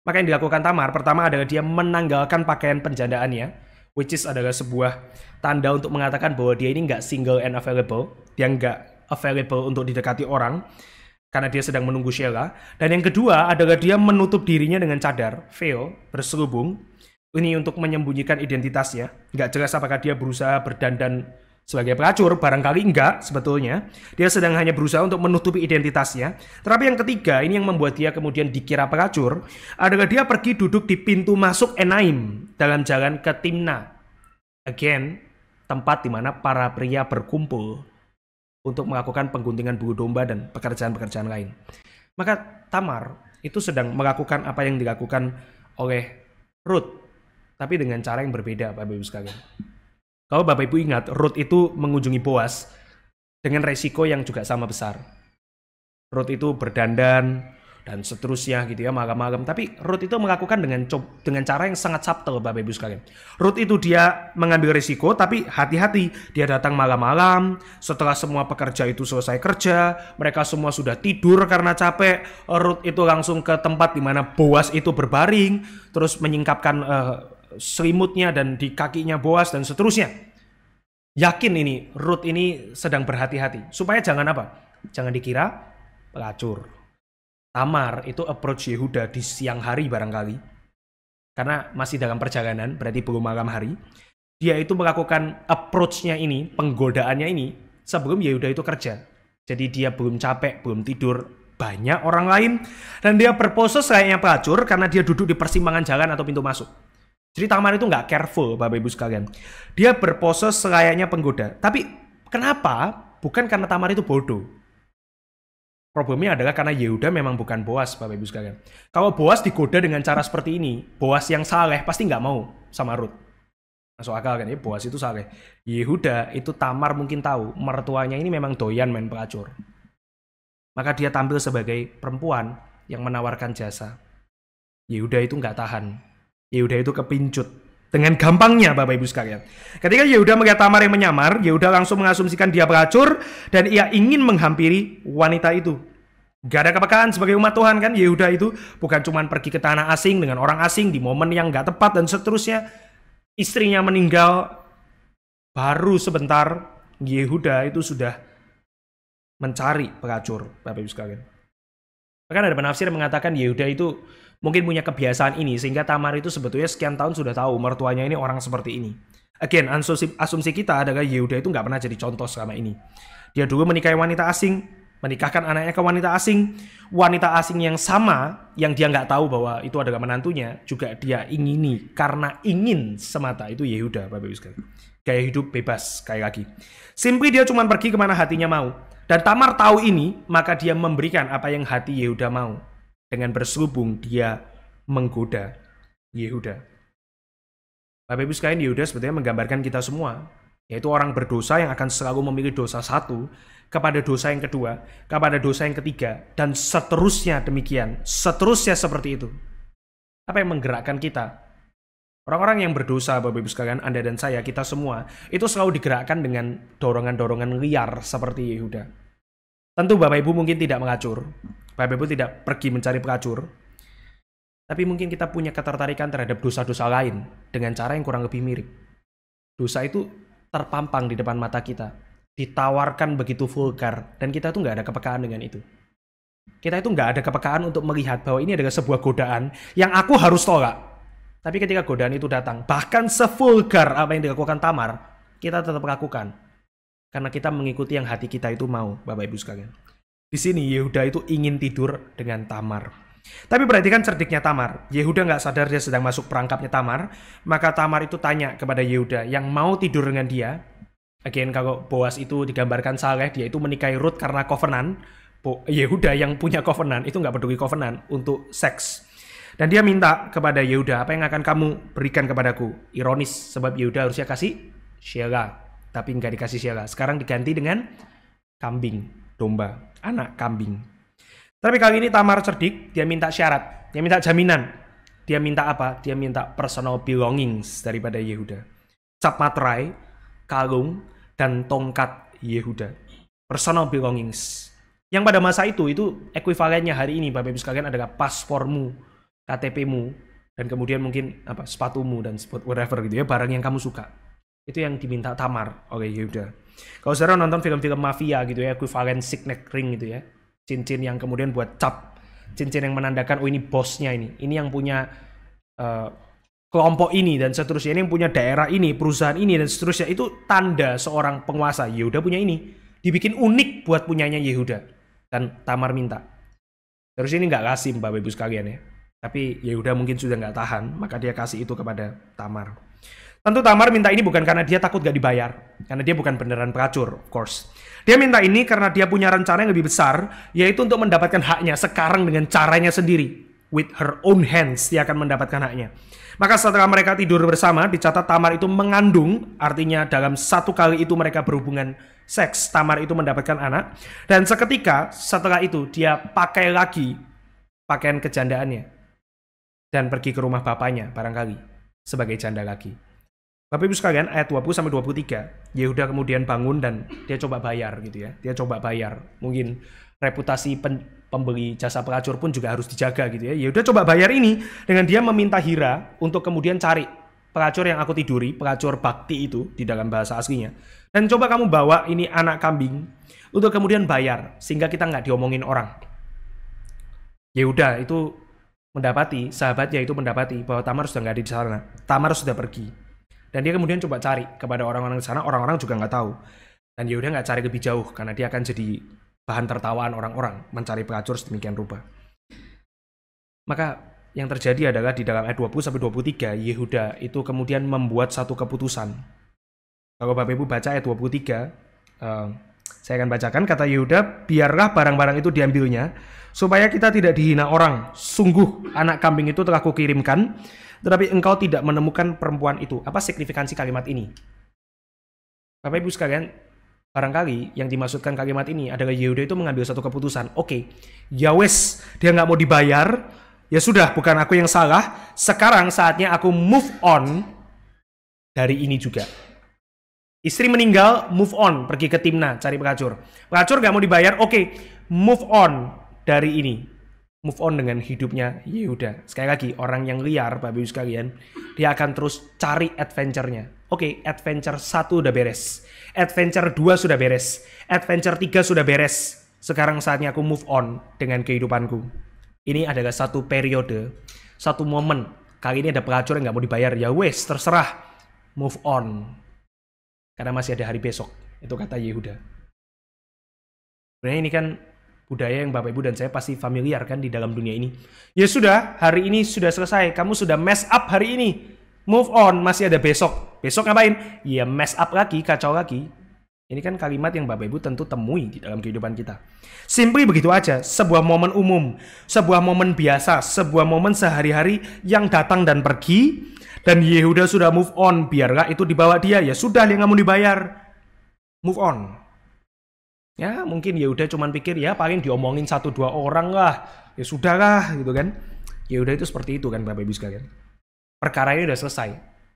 Maka yang dilakukan Tamar pertama adalah dia menanggalkan pakaian penjandaannya, which is adalah sebuah tanda untuk mengatakan bahwa dia ini gak single and available. Dia gak available untuk didekati orang karena dia sedang menunggu Sheila. Dan yang kedua adalah dia menutup dirinya dengan cadar, veil, berselubung. Ini untuk menyembunyikan identitasnya. Nggak jelas apakah dia berusaha berdandan sebagai pelacur, barangkali enggak sebetulnya. Dia sedang hanya berusaha untuk menutupi identitasnya. Tetapi yang ketiga, ini yang membuat dia kemudian dikira pelacur, adalah dia pergi duduk di pintu masuk Enaim dalam jalan ke Timna. Again, tempat di mana para pria berkumpul untuk melakukan pengguntingan bulu domba dan pekerjaan-pekerjaan lain. Maka Tamar itu sedang melakukan apa yang dilakukan oleh Ruth, tapi dengan cara yang berbeda, Bapak Ibu sekalian. Kalau Bapak Ibu ingat, Ruth itu mengunjungi Boaz dengan resiko yang juga sama besar. Ruth itu berdandan dan seterusnya gitu ya, malam-malam. Tapi Ruth itu melakukan dengan cara yang sangat subtle, Bapak Ibu sekalian. Ruth itu dia mengambil risiko, tapi hati-hati. Dia datang malam-malam, setelah semua pekerja itu selesai kerja, mereka semua sudah tidur karena capek. Ruth itu langsung ke tempat di mana Boaz itu berbaring, terus menyingkapkan selimutnya dan di kakinya Boaz dan seterusnya. Yakin ini, Ruth ini sedang berhati-hati. Supaya jangan apa? Jangan dikira pelacur. Tamar itu approach Yehuda di siang hari barangkali. karena masih dalam perjalanan, berarti belum malam hari. Dia itu melakukan approach-nya ini, penggodaannya ini, sebelum Yehuda itu kerja. Jadi dia belum capek, belum tidur, banyak orang lain, dan dia berpose layaknya pelacur karena dia duduk di persimpangan jalan atau pintu masuk. Jadi Tamar itu nggak careful, Bapak Ibu sekalian. Dia berpose selayaknya penggoda. Tapi kenapa? Bukan karena Tamar itu bodoh. Problemnya adalah karena Yehuda memang bukan Boas, Bapak Ibu sekalian. Kalau Boas digoda dengan cara seperti ini, Boas yang saleh pasti nggak mau sama Ruth. Masuk akal kan ya, Boas itu saleh. Yehuda itu Tamar mungkin tahu, mertuanya ini memang doyan main pelacur. Maka dia tampil sebagai perempuan yang menawarkan jasa. Yehuda itu nggak tahan. Yehuda itu kepincut. Dengan gampangnya, Bapak Ibu sekalian. Ketika Yehuda melihat Tamar yang menyamar, Yehuda langsung mengasumsikan dia pelacur dan ia ingin menghampiri wanita itu. Gak ada kepekaan sebagai umat Tuhan kan. Yehuda itu bukan cuma pergi ke tanah asing dengan orang asing di momen yang gak tepat dan seterusnya. Istrinya meninggal, baru sebentar Yehuda itu sudah mencari pelacur, Bapak Ibu sekalian. Bahkan ada penafsir yang mengatakan Yehuda itu mungkin punya kebiasaan ini, sehingga Tamar itu sebetulnya sekian tahun sudah tahu mertuanya ini orang seperti ini. Again, asumsi kita adalah Yehuda itu nggak pernah jadi contoh selama ini. Dia dulu menikahi wanita asing, menikahkan anaknya ke wanita asing yang sama, yang dia nggak tahu bahwa itu adalah menantunya, juga dia ingini, karena ingin semata. Itu Yehuda, Bapak Ibu sekalian. Gaya hidup bebas, sekali lagi. Simply dia cuma pergi kemana hatinya mau. Dan Tamar tahu ini, maka dia memberikan apa yang hati Yehuda mau. Dengan berselubung, dia menggoda Yehuda. Bapak Ibu sekalian, Yehuda sebetulnya menggambarkan kita semua, yaitu orang berdosa yang akan selalu memilih dosa satu, kepada dosa yang kedua, kepada dosa yang ketiga, dan seterusnya demikian. Seterusnya seperti itu. Apa yang menggerakkan kita? Orang-orang yang berdosa, Bapak Ibu sekalian, Anda dan saya, kita semua, itu selalu digerakkan dengan dorongan-dorongan liar seperti Yehuda. Tentu Bapak Ibu mungkin tidak melacur, Bapak Ibu tidak pergi mencari pelacur, tapi mungkin kita punya ketertarikan terhadap dosa-dosa lain dengan cara yang kurang lebih mirip. Dosa itu terpampang di depan mata kita, ditawarkan begitu vulgar, dan kita tuh nggak ada kepekaan dengan itu. Kita itu nggak ada kepekaan untuk melihat bahwa ini adalah sebuah godaan yang aku harus tolak. Tapi ketika godaan itu datang, bahkan sevulgar apa yang dilakukan Tamar, kita tetap lakukan. Karena kita mengikuti yang hati kita itu mau, Bapak Ibu sekalian. Di sini Yehuda itu ingin tidur dengan Tamar. Tapi perhatikan cerdiknya Tamar. Yehuda nggak sadar dia sedang masuk perangkapnya Tamar. Maka Tamar itu tanya kepada Yehuda yang mau tidur dengan dia. Again, kalau Boas itu digambarkan saleh, dia itu menikahi Ruth karena covenant. Yehuda yang punya covenant, itu nggak peduli covenant untuk seks. Dan dia minta kepada Yehuda, apa yang akan kamu berikan kepadaku? Ironis, sebab Yehuda harusnya kasih Shelah, tapi nggak dikasih Shelah. Sekarang diganti dengan kambing, domba, anak kambing. Tapi kali ini Tamar cerdik, dia minta syarat, dia minta jaminan. Dia minta apa? Dia minta personal belongings daripada Yehuda. Cap materai, kalung, dan tongkat Yehuda. Personal belongings. Yang pada masa itu ekuivalennya hari ini, Bapak Ibu sekalian, adalah paspormu, KTP-mu, dan kemudian mungkin sepatumu dan whatever gitu ya, barang yang kamu suka. Itu yang diminta Tamar oleh Yehuda. Kalau saudara nonton film-film mafia gitu ya, equivalent signet ring gitu ya, cincin yang kemudian buat cap, cincin yang menandakan oh ini bosnya ini yang punya kelompok ini dan seterusnya, ini yang punya daerah ini, perusahaan ini dan seterusnya, itu tanda seorang penguasa. Yehuda punya ini, dibikin unik buat punyanya Yehuda, dan Tamar minta. Terus ini nggak lazim, Bapak Ibu sekalian ya. Tapi Yehuda mungkin sudah nggak tahan, maka dia kasih itu kepada Tamar. Tentu Tamar minta ini bukan karena dia takut nggak dibayar, karena dia bukan beneran pelacur, of course. Dia minta ini karena dia punya rencana yang lebih besar, yaitu untuk mendapatkan haknya sekarang dengan caranya sendiri. With her own hands, dia akan mendapatkan haknya. Maka setelah mereka tidur bersama, dicatat Tamar itu mengandung, artinya dalam satu kali itu mereka berhubungan seks, Tamar itu mendapatkan anak. Dan seketika setelah itu dia pakai lagi pakaian kejandaannya. Dan pergi ke rumah bapaknya barangkali sebagai janda lagi. Bapak Ibu sekalian, ayat 20-23, Yehuda kemudian bangun dan dia coba bayar gitu ya. Dia coba bayar. Mungkin reputasi pembeli jasa pelacur pun juga harus dijaga gitu ya. Yehuda coba bayar ini dengan dia meminta Hira untuk kemudian cari pelacur yang aku tiduri, pelacur bakti itu di dalam bahasa aslinya. Dan coba kamu bawa ini anak kambing untuk kemudian bayar sehingga kita nggak diomongin orang. Yehuda itu mendapati, sahabatnya itu mendapati bahwa Tamar sudah nggak ada di sana. Tamar sudah pergi. Dan dia kemudian coba cari kepada orang-orang di sana, orang-orang juga nggak tahu. Dan Yehuda nggak cari lebih jauh, karena dia akan jadi bahan tertawaan orang-orang mencari pelacur sedemikian rupa. Maka yang terjadi adalah di dalam ayat 20-23, Yehuda itu kemudian membuat satu keputusan. Kalau Bapak Ibu baca ayat 23, saya akan bacakan, kata Yehuda, biarlah barang-barang itu diambilnya, supaya kita tidak dihina orang. Sungguh anak kambing itu telah kukirimkan, tetapi engkau tidak menemukan perempuan itu. Apa signifikansi kalimat ini? Bapak Ibu sekalian, barangkali yang dimaksudkan kalimat ini adalah Yehuda itu mengambil satu keputusan. Oke, ya wes, dia nggak mau dibayar, ya sudah, bukan aku yang salah. Sekarang saatnya aku move on dari ini juga. Istri meninggal, move on, pergi ke Timna, cari pelacur. Pelacur gak mau dibayar, oke, move on dari ini. Move on dengan hidupnya Yehuda. Sekali lagi, orang yang liar, Bapak Ibu sekalian, dia akan terus cari adventure-nya. Oke, adventure 1 udah beres. Adventure 2 sudah beres. Adventure 3 sudah beres. Sekarang saatnya aku move on dengan kehidupanku. Ini adalah satu periode, satu momen. Kali ini ada pelacur yang gak mau dibayar, ya wes, terserah. Move on. Karena masih ada hari besok, itu kata Yehuda. Sebenarnya ini kan budaya yang Bapak Ibu dan saya pasti familiar kan di dalam dunia ini. Ya sudah, hari ini sudah selesai, kamu sudah mess up hari ini. Move on, masih ada besok. Besok ngapain? Ya mess up lagi, kacau lagi. Ini kan kalimat yang Bapak Ibu tentu temui di dalam kehidupan kita. Simply begitu aja, sebuah momen umum, sebuah momen biasa, sebuah momen sehari-hari yang datang dan pergi. Dan Yehuda sudah move on, biarlah itu dibawa dia. Ya sudah, dia nggak mau dibayar. Move on. Ya mungkin Yehuda cuma pikir ya paling diomongin 1-2 orang lah. Ya sudahlah gitu kan. Yehuda itu seperti itu kan Bapak Ibu sekalian. Perkara ini sudah selesai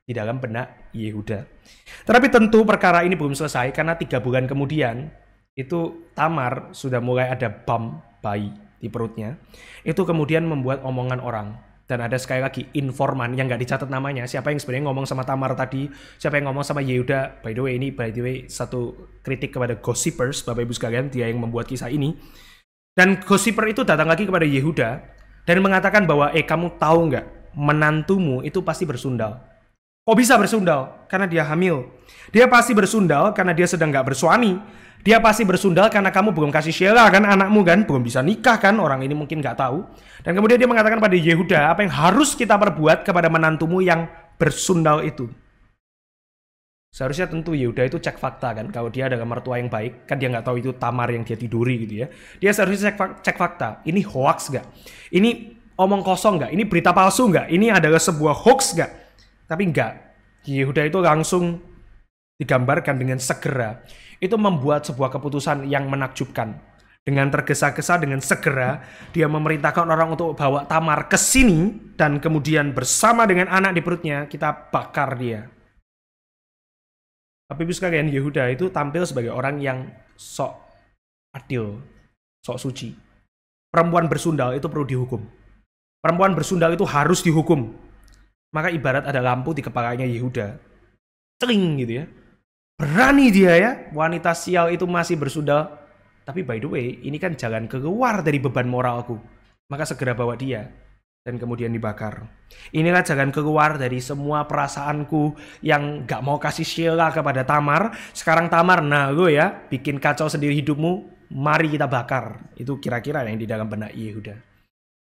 di dalam benak Yehuda. Tetapi tentu perkara ini belum selesai karena 3 bulan kemudian itu Tamar sudah mulai ada bayi di perutnya. Itu kemudian membuat omongan orang. Dan ada sekali lagi informan yang nggak dicatat namanya. Siapa yang sebenarnya ngomong sama Tamar tadi, siapa yang ngomong sama Yehuda. By the way, satu kritik kepada gossipers, Bapak Ibu sekalian, dia yang membuat kisah ini. Dan gossiper itu datang lagi kepada Yehuda dan mengatakan bahwa, kamu tahu nggak, menantumu itu pasti bersundal. Kok bisa bersundal? Karena dia hamil. Dia pasti bersundal karena dia sedang nggak bersuami. Dia pasti bersundal karena kamu belum kasih Sheila kan, anakmu kan, belum bisa nikah kan, orang ini mungkin nggak tahu. Dan kemudian dia mengatakan pada Yehuda, apa yang harus kita perbuat kepada menantumu yang bersundal itu. Seharusnya tentu Yehuda itu cek fakta kan, kalau dia adalah mertua yang baik, kan dia nggak tahu itu Tamar yang dia tiduri gitu ya. Dia seharusnya cek fakta, ini hoax nggak? Ini omong kosong nggak? Ini berita palsu nggak? Ini adalah sebuah hoax nggak? Tapi nggak. Yehuda itu langsung digambarkan dengan segera. Itu membuat sebuah keputusan yang menakjubkan. Dengan tergesa-gesa, dengan segera, dia memerintahkan orang untuk bawa Tamar ke sini, dan kemudian bersama dengan anak di perutnya, kita bakar dia. Tapi Ibu sekalian, Yehuda itu tampil sebagai orang yang sok adil, sok suci. Perempuan bersundal itu perlu dihukum. Perempuan bersundal itu harus dihukum. Maka ibarat ada lampu di kepalanya Yehuda. Celing gitu ya. Berani dia ya, wanita sial itu masih bersundal. Tapi by the way, ini kan jalan keluar dari beban moralku. Maka segera bawa dia dan kemudian dibakar. Inilah jalan keluar dari semua perasaanku yang gak mau kasih Sheila kepada Tamar. Sekarang Tamar, nah lo ya, bikin kacau sendiri hidupmu, mari kita bakar. Itu kira-kira yang di dalam benak Yehuda.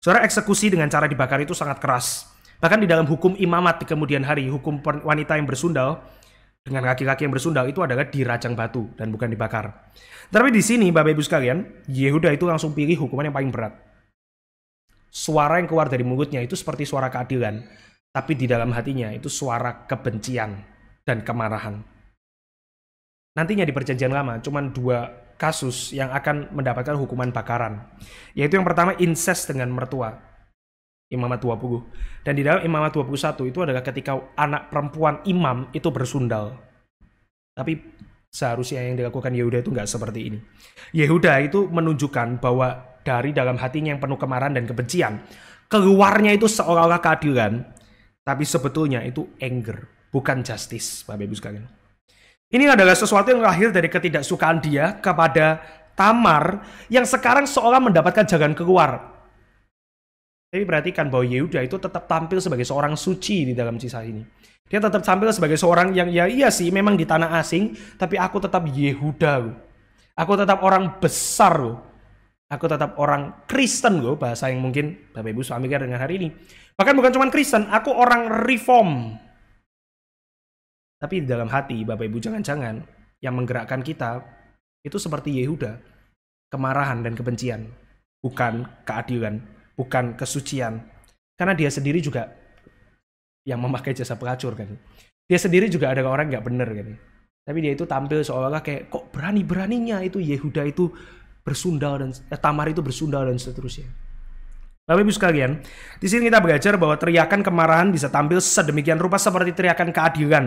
Saudara, eksekusi dengan cara dibakar itu sangat keras. Bahkan di dalam hukum imamat di kemudian hari, hukum wanita yang bersundal, dengan laki-laki yang bersundal itu adalah dirajang batu dan bukan dibakar. Tapi di sini Bapak Ibu sekalian, Yehuda itu langsung pilih hukuman yang paling berat. Suara yang keluar dari mulutnya itu seperti suara keadilan, tapi di dalam hatinya itu suara kebencian dan kemarahan. Nantinya di Perjanjian Lama cuma 2 kasus yang akan mendapatkan hukuman bakaran. Yaitu yang pertama incest dengan mertua. Imamat 20. Dan di dalam Imamat 21 itu adalah ketika anak perempuan imam itu bersundal. Tapi seharusnya yang dilakukan Yehuda itu nggak seperti ini. Yehuda itu menunjukkan bahwa dari dalam hatinya yang penuh kemarahan dan kebencian, keluarnya itu seolah-olah keadilan, tapi sebetulnya itu anger, bukan justice, Bapak Ibu sekalian. Ini adalah sesuatu yang lahir dari ketidaksukaan dia kepada Tamar yang sekarang seolah mendapatkan jalan keluar. Tapi perhatikan bahwa Yehuda itu tetap tampil sebagai seorang suci di dalam kisah ini. Dia tetap tampil sebagai seorang yang ya iya sih memang di tanah asing, tapi aku tetap Yehuda. Aku tetap orang besar loh. Aku tetap orang Kristen loh, bahasa yang mungkin Bapak Ibu familiar dengan hari ini. Bahkan bukan cuma Kristen, aku orang reform. Tapi di dalam hati Bapak Ibu jangan-jangan yang menggerakkan kita itu seperti Yehuda. Kemarahan dan kebencian. Bukan keadilan, bukan kesucian. Karena dia sendiri juga yang memakai jasa pelacur kan. Dia sendiri juga ada orang nggak bener kan. Tapi dia itu tampil seolah-olah kayak kok berani-beraninya itu Yehuda itu bersundal dan Tamar itu bersundal dan seterusnya. Bapak Ibu sekalian, di sini kita belajar bahwa teriakan kemarahan bisa tampil sedemikian rupa seperti teriakan keadilan.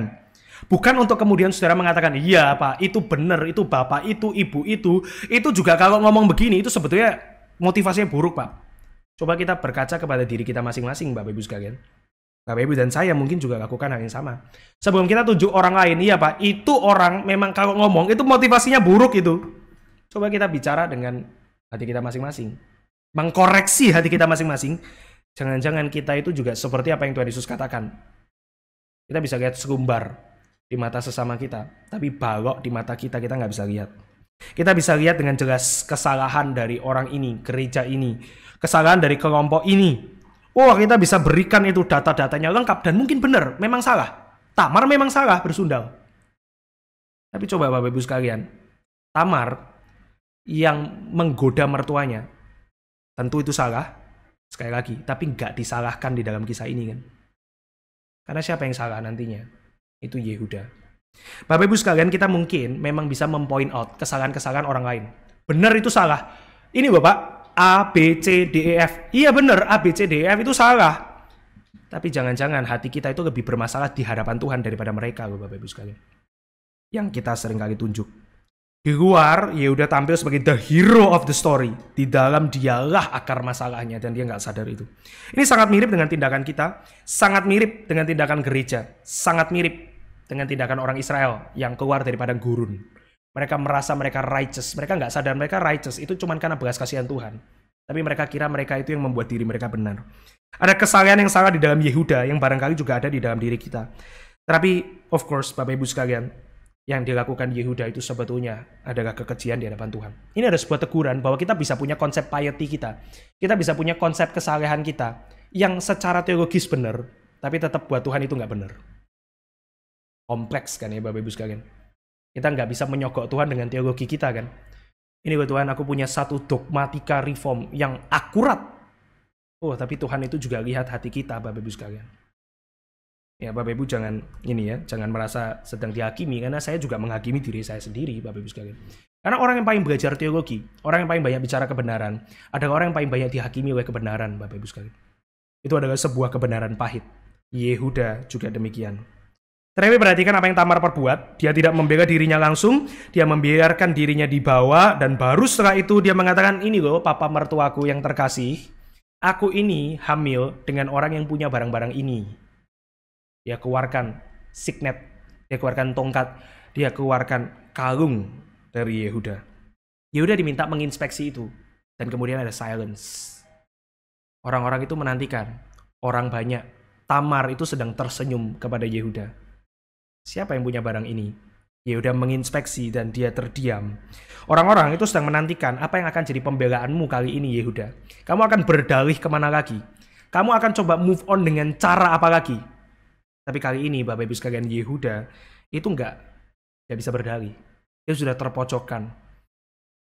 Bukan untuk kemudian saudara mengatakan, iya Pak, itu benar, itu Bapak, itu Ibu, itu juga kalau ngomong begini, itu sebetulnya motivasinya buruk Pak. Coba kita berkaca kepada diri kita masing-masing Bapak Ibu sekalian. Bapak Ibu dan saya mungkin juga lakukan hal yang sama. Sebelum kita tunjuk orang lain, iya Pak, itu orang memang kalau ngomong, itu motivasinya buruk itu. Coba kita bicara dengan hati kita masing-masing. Mengkoreksi hati kita masing-masing. Jangan-jangan kita itu juga seperti apa yang Tuhan Yesus katakan. Kita bisa lihat sekumbar di mata sesama kita. Tapi balok di mata kita nggak bisa lihat. Kita bisa lihat dengan jelas kesalahan dari orang ini, gereja ini. Kesalahan dari kelompok ini. Oh, kita bisa berikan itu data-datanya lengkap. Dan mungkin benar, memang salah. Tamar memang salah bersundal. Tapi coba Bapak Ibu sekalian. Tamar yang menggoda mertuanya, tentu itu salah, sekali lagi, tapi nggak disalahkan di dalam kisah ini kan. Karena siapa yang salah nantinya? Itu Yehuda. Bapak Ibu sekalian, kita mungkin memang bisa mempoint out kesalahan-kesalahan orang lain. Benar itu salah. Ini Bapak, A, B, C, D, E, F. Iya benar, A, B, C, D, E, F itu salah. Tapi jangan-jangan hati kita itu lebih bermasalah di hadapan Tuhan daripada mereka loh Bapak Ibu sekalian. Yang kita seringkali tunjuk. Di luar, Yehuda tampil sebagai the hero of the story. Di dalam dialah akar masalahnya dan dia nggak sadar itu. Ini sangat mirip dengan tindakan kita, sangat mirip dengan tindakan gereja, sangat mirip dengan tindakan orang Israel yang keluar daripada gurun. Mereka merasa mereka righteous, mereka nggak sadar mereka righteous itu cuma karena belas kasihan Tuhan. Tapi mereka kira mereka itu yang membuat diri mereka benar. Ada kesalahan yang salah di dalam Yehuda yang barangkali juga ada di dalam diri kita. Tapi of course Bapak Ibu sekalian, yang dilakukan Yehuda itu sebetulnya adalah kekejian di hadapan Tuhan. Ini ada sebuah teguran bahwa kita bisa punya konsep piety kita. Kita bisa punya konsep kesalehan kita yang secara teologis benar, tapi tetap buat Tuhan itu nggak benar. Kompleks kan ya Bapak Ibu sekalian. Kita nggak bisa menyogok Tuhan dengan teologi kita kan. Ini buat Tuhan, aku punya satu dogmatika reform yang akurat. Oh, tapi Tuhan itu juga lihat hati kita Bapak Ibu sekalian. Ya Bapak Ibu jangan jangan merasa sedang dihakimi, karena saya juga menghakimi diri saya sendiri Bapak Ibu sekalian. Karena orang yang paling belajar teologi, orang yang paling banyak bicara kebenaran, adalah orang yang paling banyak dihakimi oleh kebenaran Bapak Ibu sekalian. Itu adalah sebuah kebenaran pahit. Yehuda juga demikian. Tetapi perhatikan apa yang Tamar perbuat. Dia tidak membela dirinya langsung, dia membiarkan dirinya dibawa, dan baru setelah itu dia mengatakan, ini loh papa mertuaku yang terkasih, aku ini hamil dengan orang yang punya barang-barang ini. Dia keluarkan signet, dia keluarkan tongkat, dia keluarkan kalung dari Yehuda. Yehuda diminta menginspeksi itu. Dan kemudian ada silence. Orang-orang itu menantikan. Orang banyak. Tamar itu sedang tersenyum kepada Yehuda. Siapa yang punya barang ini? Yehuda menginspeksi dan dia terdiam. Orang-orang itu sedang menantikan apa yang akan jadi pembelaanmu kali ini Yehuda. Kamu akan berdalih kemana lagi? Kamu akan coba move on dengan cara apa lagi? Tapi kali ini Bapak Ibu sekalian, Yehuda itu nggak bisa berdalih. Dia sudah terpojokkan.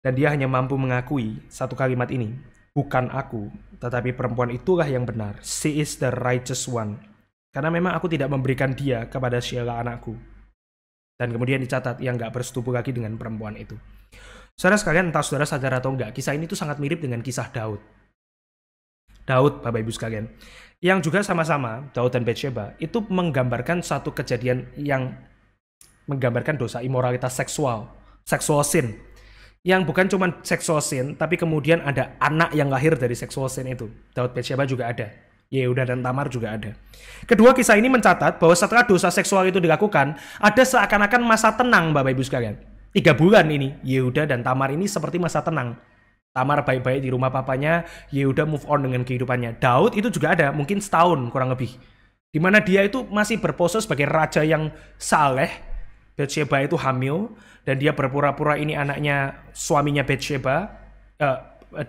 Dan dia hanya mampu mengakui satu kalimat ini. Bukan aku, tetapi perempuan itulah yang benar. She is the righteous one. Karena memang aku tidak memberikan dia kepada Sheila anakku. Dan kemudian dicatat yang nggak bersetubuh lagi dengan perempuan itu. Saudara sekalian, entah saudara sadar atau enggak, kisah ini tuh sangat mirip dengan kisah Daud. Daud, Bapak Ibu sekalian. Yang juga sama-sama, Daud dan Batsheba, itu menggambarkan satu kejadian yang menggambarkan dosa imoralitas seksual. Sexual sin. Yang bukan cuma sexual sin, tapi kemudian ada anak yang lahir dari sexual sin itu. Daud, Batsheba juga ada. Yehuda dan Tamar juga ada. Kedua kisah ini mencatat bahwa setelah dosa seksual itu dilakukan, ada seakan-akan masa tenang Bapak Ibu sekalian. 3 bulan ini, Yehuda dan Tamar ini seperti masa tenang. Tamar baik-baik di rumah papanya, Yehuda move on dengan kehidupannya. Daud itu juga ada, mungkin setahun kurang lebih. Dimana dia itu masih berpose sebagai raja yang saleh. Bathsheba itu hamil, dan dia berpura-pura ini anaknya suaminya Bathsheba.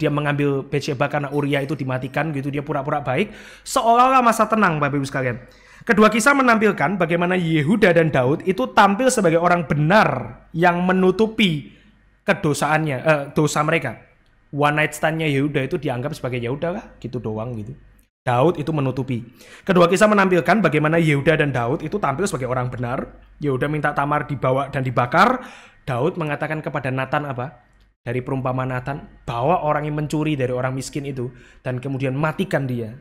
Dia mengambil Bathsheba karena Uria itu dimatikan gitu, dia pura-pura baik. Seolah-olah masa tenang, Bapak Ibu sekalian. Kedua kisah menampilkan bagaimana Yehuda dan Daud itu tampil sebagai orang benar yang menutupi kedosaannya, dosa mereka. One night stand-nya Yehuda itu dianggap sebagai Yehuda lah, gitu doang gitu. Daud itu menutupi. Kedua kisah menampilkan bagaimana Yehuda dan Daud itu tampil sebagai orang benar. Yehuda minta Tamar dibawa dan dibakar. Daud mengatakan kepada Nathan apa? Dari perumpamaan Nathan, bawa orang yang mencuri dari orang miskin itu dan kemudian matikan dia.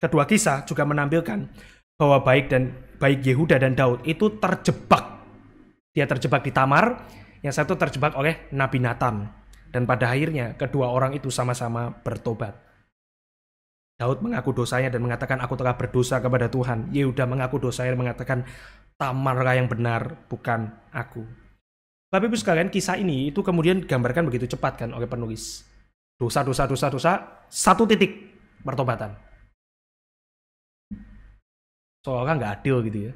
Kedua kisah juga menampilkan bahwa baik Yehuda dan Daud itu terjebak. Dia terjebak di Tamar, yang satu terjebak oleh Nabi Nathan. Dan pada akhirnya kedua orang itu sama-sama bertobat. Daud mengaku dosanya dan mengatakan aku telah berdosa kepada Tuhan. Yehuda mengaku dosanya dan mengatakan Tamarlah yang benar, bukan aku. Bapak Ibu sekalian, kisah ini itu kemudian digambarkan begitu cepat kan oleh penulis. Dosa, satu titik pertobatan. Soalnya nggak adil gitu ya.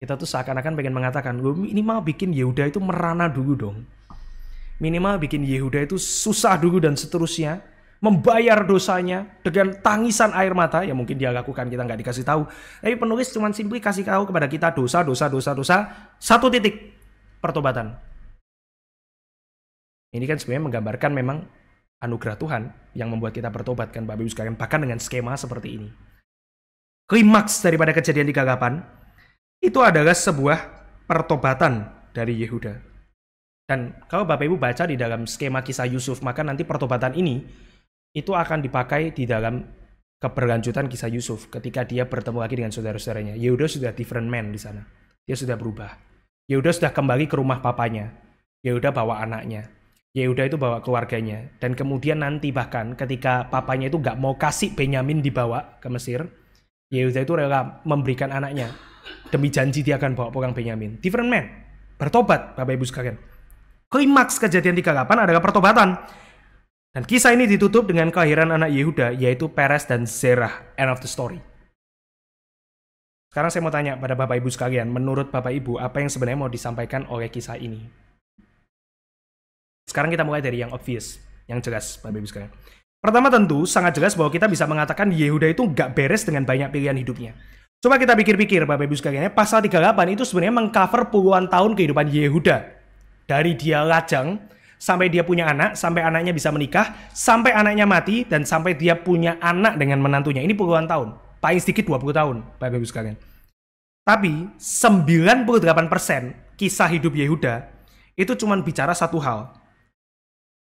Kita tuh seakan-akan pengen mengatakan, ini mau bikin Yehuda itu merana dulu dong. Minimal bikin Yehuda itu susah dulu dan seterusnya. Membayar dosanya dengan tangisan air mata. Ya mungkin dia lakukan, kita nggak dikasih tahu. Tapi penulis cuma simply kasih tahu kepada kita dosa. Satu titik pertobatan. Ini kan sebenarnya menggambarkan memang anugerah Tuhan yang membuat kita bertobat kan Bapak Ibu sekalian. Bahkan dengan skema seperti ini. Klimaks daripada kejadian 38 itu adalah sebuah pertobatan dari Yehuda. Dan kalau Bapak Ibu baca di dalam skema kisah Yusuf, maka nanti pertobatan ini itu akan dipakai di dalam keberlanjutan kisah Yusuf ketika dia bertemu lagi dengan saudara-saudaranya. Yehuda sudah different man di sana. Dia sudah berubah. Yehuda sudah kembali ke rumah papanya. Yehuda bawa anaknya. Yehuda itu bawa keluarganya. Dan kemudian nanti bahkan ketika papanya itu gak mau kasih Benyamin dibawa ke Mesir, Yehuda itu rela memberikan anaknya demi janji dia akan bawa pulang Benyamin. Different man. Bertobat Bapak Ibu sekalian. Klimaks kejadian 38 adalah pertobatan. Dan kisah ini ditutup dengan kelahiran anak Yehuda, yaitu Peres dan Zerah. End of the story. Sekarang saya mau tanya pada Bapak Ibu sekalian, menurut Bapak Ibu, apa yang sebenarnya mau disampaikan oleh kisah ini? Sekarang kita mulai dari yang obvious, yang jelas Bapak Ibu sekalian. Pertama tentu, sangat jelas bahwa kita bisa mengatakan Yehuda itu nggak beres dengan banyak pilihan hidupnya. Coba kita pikir-pikir Bapak Ibu sekalian, pasal 38 itu sebenarnya mengcover puluhan tahun kehidupan Yehuda. Dari dia lajang, sampai dia punya anak, sampai anaknya bisa menikah, sampai anaknya mati, dan sampai dia punya anak dengan menantunya. Ini puluhan tahun. Paling sedikit 20 tahun, Bapak Ibu sekalian. Tapi, 98% kisah hidup Yehuda, itu cuma bicara satu hal.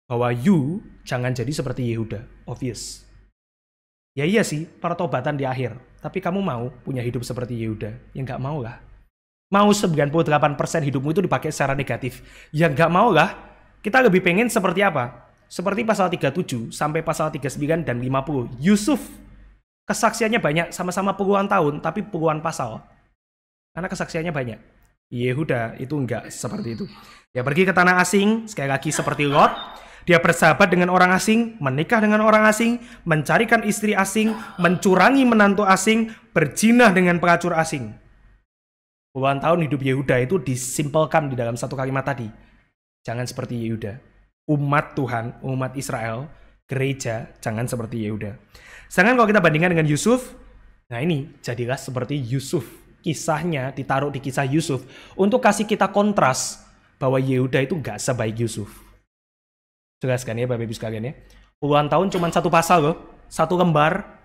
Bahwa you jangan jadi seperti Yehuda. Obvious. Ya iya sih, pertobatan di akhir. Tapi kamu mau punya hidup seperti Yehuda? Ya nggak mau lah. Mau 98% hidupmu itu dipakai secara negatif. Ya nggak mau lah. Kita lebih pengen seperti apa? Seperti pasal 37 sampai pasal 39 dan 50. Yusuf, kesaksiannya banyak, sama-sama puluhan tahun, tapi puluhan pasal. Karena kesaksiannya banyak. Yehuda itu enggak seperti itu. Dia pergi ke tanah asing, sekali lagi seperti Lot. Dia bersahabat dengan orang asing, menikah dengan orang asing, mencarikan istri asing, mencurangi menantu asing, berzina dengan pelacur asing. Puluhan tahun hidup Yehuda itu disimpelkan di dalam satu kalimat tadi. Jangan seperti Yehuda. Umat Tuhan, umat Israel, gereja, jangan seperti Yehuda. Sedangkan kalau kita bandingkan dengan Yusuf, nah ini jadilah seperti Yusuf. Kisahnya ditaruh di kisah Yusuf untuk kasih kita kontras bahwa Yehuda itu gak sebaik Yusuf. Jelas kan ya Bapak Ibu sekalian ya. Puluhan tahun cuma satu pasal loh, satu lembar.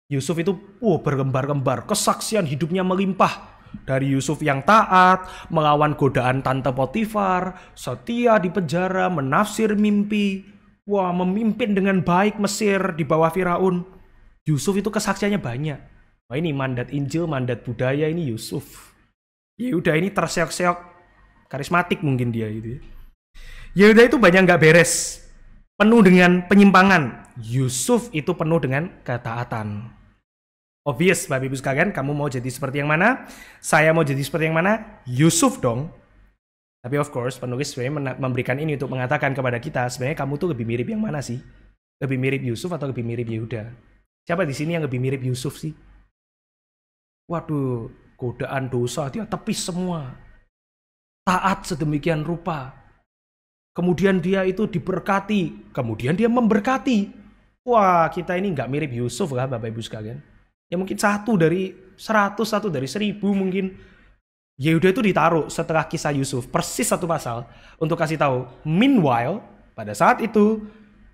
Yusuf itu berlembar-lembar, kesaksian hidupnya melimpah. Dari Yusuf yang taat, melawan godaan Tante Potifar, setia di penjara, menafsir mimpi, memimpin dengan baik Mesir di bawah Firaun. Yusuf itu kesaksiannya banyak. Wah ini mandat Injil, mandat budaya ini Yusuf. Yehuda ini terseok-seok, karismatik mungkin dia gitu ya. Yehuda itu banyak nggak beres, penuh dengan penyimpangan. Yusuf itu penuh dengan ketaatan. Obvious Bapak Ibu sekalian, kamu mau jadi seperti yang mana? Saya mau jadi seperti yang mana? Yusuf dong. Tapi of course penulis sebenarnya memberikan ini untuk mengatakan kepada kita, sebenarnya kamu tuh lebih mirip yang mana sih? Lebih mirip Yusuf atau lebih mirip Yehuda? Siapa di sini yang lebih mirip Yusuf sih? Waduh, godaan dosa dia tepis semua. Taat sedemikian rupa. Kemudian dia itu diberkati, kemudian dia memberkati. Wah, kita ini nggak mirip Yusuf lah Bapak Ibu sekalian. Ya mungkin 1 dari 100, 1 dari 1000 mungkin. Yehuda itu ditaruh setelah kisah Yusuf, persis 1 pasal, untuk kasih tahu. Meanwhile, pada saat itu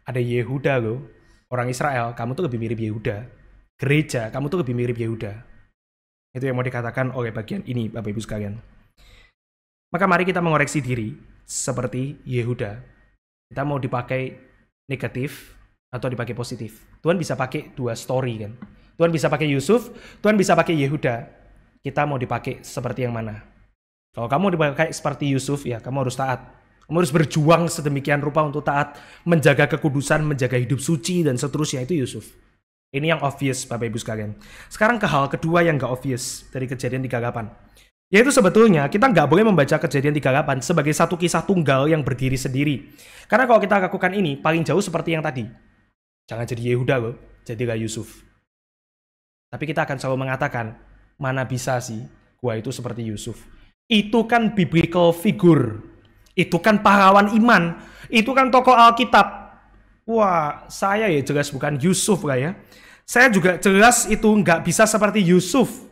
ada Yehuda loh, orang Israel, kamu tuh lebih mirip Yehuda. Gereja, kamu tuh lebih mirip Yehuda. Itu yang mau dikatakan oleh bagian ini, Bapak Ibu sekalian. Maka mari kita mengoreksi diri seperti Yehuda. Kita mau dipakai negatif atau dipakai positif. Tuhan bisa pakai 2 story kan. Tuhan bisa pakai Yusuf, Tuhan bisa pakai Yehuda. Kita mau dipakai seperti yang mana? Kalau kamu dipakai seperti Yusuf, ya kamu harus taat. Kamu harus berjuang sedemikian rupa untuk taat, menjaga kekudusan, menjaga hidup suci, dan seterusnya. Itu Yusuf. Ini yang obvious, Bapak Ibu sekalian. Sekarang ke hal kedua yang gak obvious dari Kejadian 38. Yaitu sebetulnya kita nggak boleh membaca Kejadian 38 sebagai satu kisah tunggal yang berdiri sendiri. Karena kalau kita lakukan ini, paling jauh seperti yang tadi. Jangan jadi Yehuda loh, jadilah Yusuf. Tapi kita akan selalu mengatakan, mana bisa sih gua itu seperti Yusuf. Itu kan biblical figure. Itu kan pahlawan iman. Itu kan tokoh Alkitab. Wah, saya ya jelas bukan Yusuf lah ya. Saya juga jelas itu nggak bisa seperti Yusuf.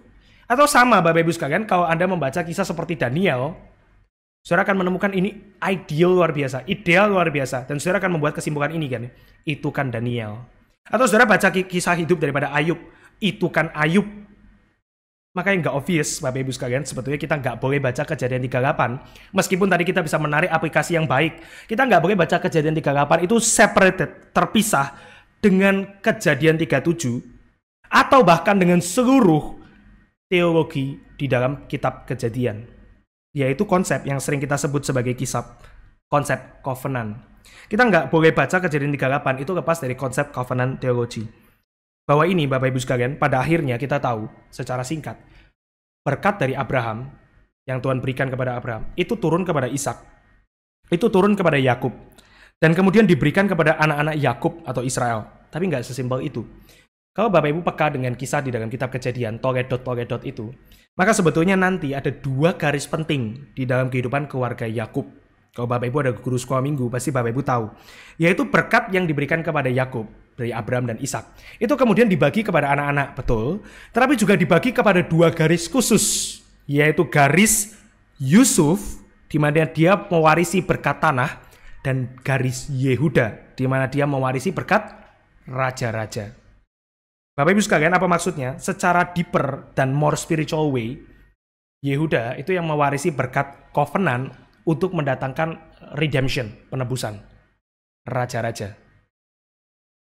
Atau sama Bapak Ibu sekalian, kalau Anda membaca kisah seperti Daniel, saudara akan menemukan ini ideal luar biasa, ideal luar biasa. Dan saudara akan membuat kesimpulan ini kan, itu kan Daniel. Atau saudara baca kisah hidup daripada Ayub, itu kan Ayub. Makanya nggak obvious Bapak Ibu sekalian, sebetulnya kita nggak boleh baca Kejadian 38. Meskipun tadi kita bisa menarik aplikasi yang baik, kita nggak boleh baca Kejadian 38 itu separated, terpisah dengan Kejadian 37, atau bahkan dengan seluruh teologi di dalam kitab Kejadian. Yaitu konsep yang sering kita sebut sebagai konsep covenant. Kita nggak boleh baca Kejadian 38 itu lepas dari konsep covenant teologi. Bahwa ini Bapak Ibu sekalian, pada akhirnya kita tahu secara singkat, berkat dari Abraham yang Tuhan berikan kepada Abraham, itu turun kepada Ishak, itu turun kepada Yakub, dan kemudian diberikan kepada anak-anak Yakub atau Israel. Tapi nggak sesimpel itu. Kalau Bapak Ibu peka dengan kisah di dalam kitab Kejadian, toledot itu, maka sebetulnya nanti ada 2 garis penting di dalam kehidupan keluarga Yakub. Kalau Bapak Ibu ada guru sekolah minggu, pasti Bapak Ibu tahu. Yaitu berkat yang diberikan kepada Yakub dari Abraham dan Ishak. Itu kemudian dibagi kepada anak-anak, betul. Tetapi juga dibagi kepada 2 garis khusus. Yaitu garis Yusuf, di mana dia mewarisi berkat tanah, dan garis Yehuda, di mana dia mewarisi berkat raja-raja. Bapak Ibu sekalian, apa maksudnya? Secara deeper dan more spiritual way, Yehuda itu yang mewarisi berkat covenant untuk mendatangkan redemption, penebusan. Raja-raja.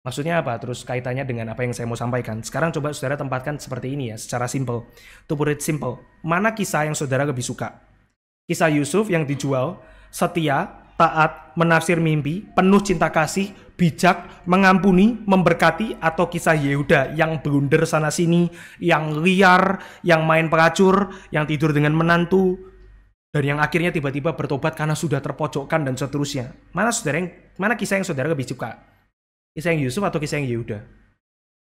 Maksudnya apa? Terus kaitannya dengan apa yang saya mau sampaikan. Sekarang coba saudara tempatkan seperti ini ya, secara simple. To put it simple, mana kisah yang saudara lebih suka? Kisah Yusuf yang dijual, setia, taat, menafsir mimpi, penuh cinta kasih, bijak, mengampuni, memberkati, atau kisah Yehuda yang blunder sana-sini, yang liar, yang main pelacur, yang tidur dengan menantu, dan yang akhirnya tiba-tiba bertobat karena sudah terpojokkan dan seterusnya. Mana kisah yang saudara lebih suka? Kisah yang Yusuf atau kisah yang Yehuda?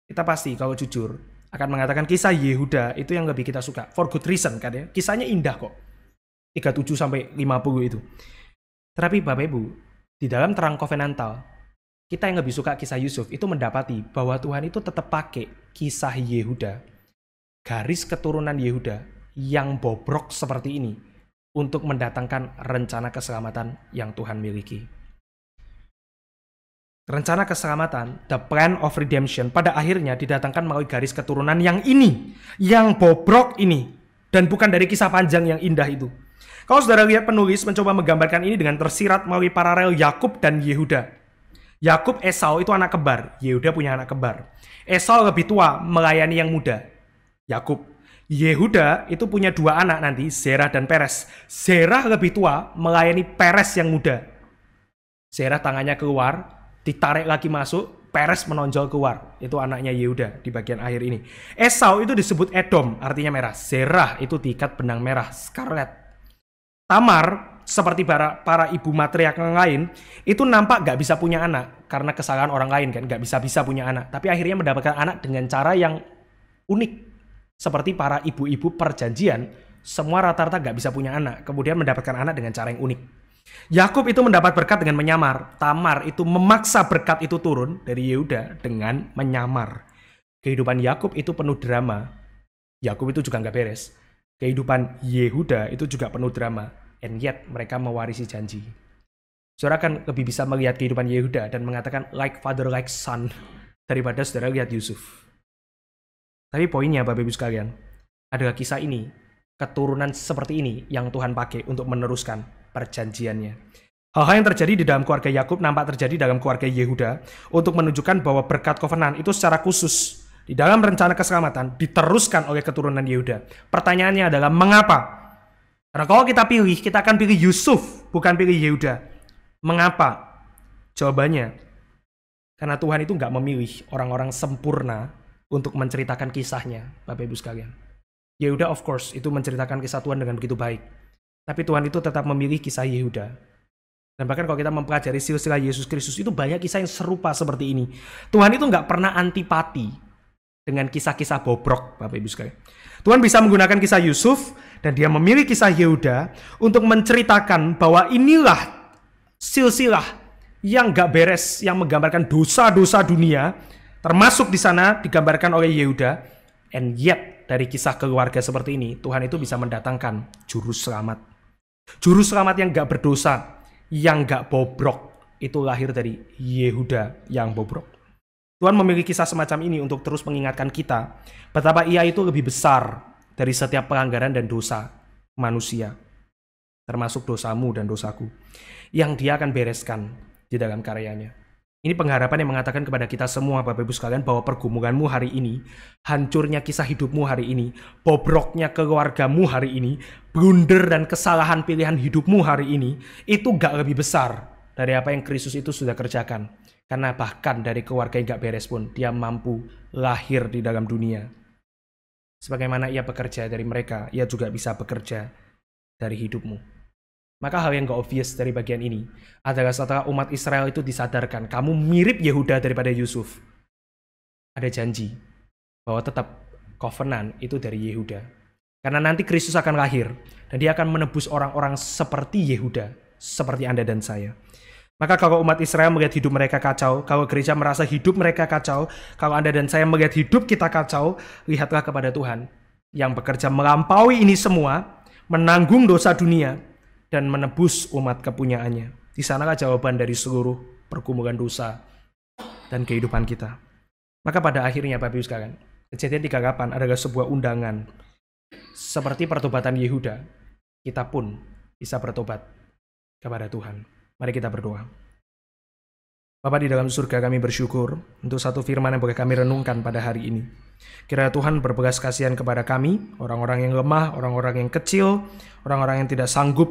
Kita pasti kalau jujur akan mengatakan kisah Yehuda itu yang lebih kita suka. For good reason kan ya. Kisahnya indah kok. 37 sampai 50 itu. Tetapi Bapak Ibu, di dalam terang covenantal, kita yang lebih suka kisah Yusuf itu mendapati bahwa Tuhan itu tetap pakai kisah Yehuda, garis keturunan Yehuda yang bobrok seperti ini, untuk mendatangkan rencana keselamatan yang Tuhan miliki. Rencana keselamatan, the plan of redemption, pada akhirnya didatangkan melalui garis keturunan yang ini, yang bobrok ini, dan bukan dari kisah panjang yang indah itu. Kalau saudara lihat penulis mencoba menggambarkan ini dengan tersirat melalui paralel Yakub dan Yehuda. Yakub, Esau itu anak kembar, Yehuda punya anak kembar. Esau lebih tua, melayani yang muda, Yakub. Yehuda itu punya 2 anak nanti, Zerah dan Peres. Zerah lebih tua, melayani Peres yang muda. Zerah tangannya keluar, ditarik lagi masuk, Peres menonjol keluar. Itu anaknya Yehuda di bagian akhir ini. Esau itu disebut Edom, artinya merah. Zerah itu diikat benang merah, scarlet. Tamar seperti para ibu matriark yang lain, itu nampak gak bisa punya anak karena kesalahan orang lain kan, gak bisa punya anak. Tapi akhirnya mendapatkan anak dengan cara yang unik. Seperti para ibu-ibu perjanjian, semua rata-rata gak bisa punya anak, kemudian mendapatkan anak dengan cara yang unik. Yakub itu mendapat berkat dengan menyamar. Tamar itu memaksa berkat itu turun dari Yehuda dengan menyamar. Kehidupan Yakub itu penuh drama. Yakub itu juga gak beres. Kehidupan Yehuda itu juga penuh drama. And yet mereka mewarisi janji. Saudara kan lebih bisa melihat kehidupan Yehuda dan mengatakan like father like son daripada saudara lihat Yusuf. Tapi poinnya Bapak Ibu sekalian, adalah kisah ini, keturunan seperti ini yang Tuhan pakai untuk meneruskan perjanjiannya. Hal-hal yang terjadi di dalam keluarga Yakub nampak terjadi dalam keluarga Yehuda untuk menunjukkan bahwa berkat kovenan itu secara khusus di dalam rencana keselamatan diteruskan oleh keturunan Yehuda. Pertanyaannya adalah mengapa? Karena kalau kita pilih, kita akan pilih Yusuf, bukan pilih Yehuda. Mengapa? Jawabannya, karena Tuhan itu nggak memilih orang-orang sempurna untuk menceritakan kisahnya, Bapak Ibu sekalian. Yehuda of course itu menceritakan kisah Tuhan dengan begitu baik. Tapi Tuhan itu tetap memilih kisah Yehuda. Dan bahkan kalau kita mempelajari silsilah Yesus Kristus, itu banyak kisah yang serupa seperti ini. Tuhan itu nggak pernah antipati dengan kisah-kisah bobrok, Bapak Ibu sekalian. Tuhan bisa menggunakan kisah Yusuf dan dia memilih kisah Yehuda untuk menceritakan bahwa inilah silsilah yang gak beres, yang menggambarkan dosa-dosa dunia, termasuk di sana digambarkan oleh Yehuda. And yet dari kisah keluarga seperti ini, Tuhan itu bisa mendatangkan juru selamat. Juru selamat yang gak berdosa, yang gak bobrok, itu lahir dari Yehuda yang bobrok. Tuhan memiliki kisah semacam ini untuk terus mengingatkan kita betapa Ia itu lebih besar dari setiap pelanggaran dan dosa manusia, termasuk dosamu dan dosaku, yang Dia akan bereskan di dalam karyanya. Ini pengharapan yang mengatakan kepada kita semua, Bapak Ibu sekalian, bahwa pergumulanmu hari ini, hancurnya kisah hidupmu hari ini, bobroknya keluargamu hari ini, blunder dan kesalahan pilihan hidupmu hari ini, itu gak lebih besar dari apa yang Kristus itu sudah kerjakan. Karena bahkan dari keluarga yang gak beres pun, Dia mampu lahir di dalam dunia. Sebagaimana Ia bekerja dari mereka, Ia juga bisa bekerja dari hidupmu. Maka hal yang gak obvious dari bagian ini adalah setelah umat Israel itu disadarkan, kamu mirip Yehuda daripada Yusuf. Ada janji bahwa tetap covenant itu dari Yehuda. Karena nanti Kristus akan lahir dan Dia akan menebus orang-orang seperti Yehuda, seperti Anda dan saya. Maka kalau umat Israel melihat hidup mereka kacau, kalau gereja merasa hidup mereka kacau, kalau Anda dan saya melihat hidup kita kacau, lihatlah kepada Tuhan yang bekerja melampaui ini semua, menanggung dosa dunia, dan menebus umat kepunyaannya. Di sanalah jawaban dari seluruh pergumulan dosa dan kehidupan kita. Maka pada akhirnya Bapak Ibu sekalian, Kejadian 38 adalah sebuah undangan. Seperti pertobatan Yehuda, kita pun bisa bertobat kepada Tuhan. Mari kita berdoa. Bapa di dalam surga, kami bersyukur untuk satu firman yang boleh kami renungkan pada hari ini. Kiranya Tuhan berbelas kasihan kepada kami, orang-orang yang lemah, orang-orang yang kecil, orang-orang yang tidak sanggup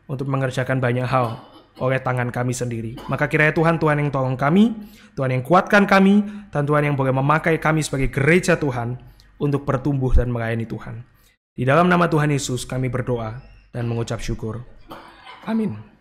untuk mengerjakan banyak hal oleh tangan kami sendiri. Maka kiranya Tuhan yang tolong kami, Tuhan yang kuatkan kami, dan Tuhan yang boleh memakai kami sebagai gereja Tuhan untuk bertumbuh dan melayani Tuhan. Di dalam nama Tuhan Yesus kami berdoa dan mengucap syukur. Amin.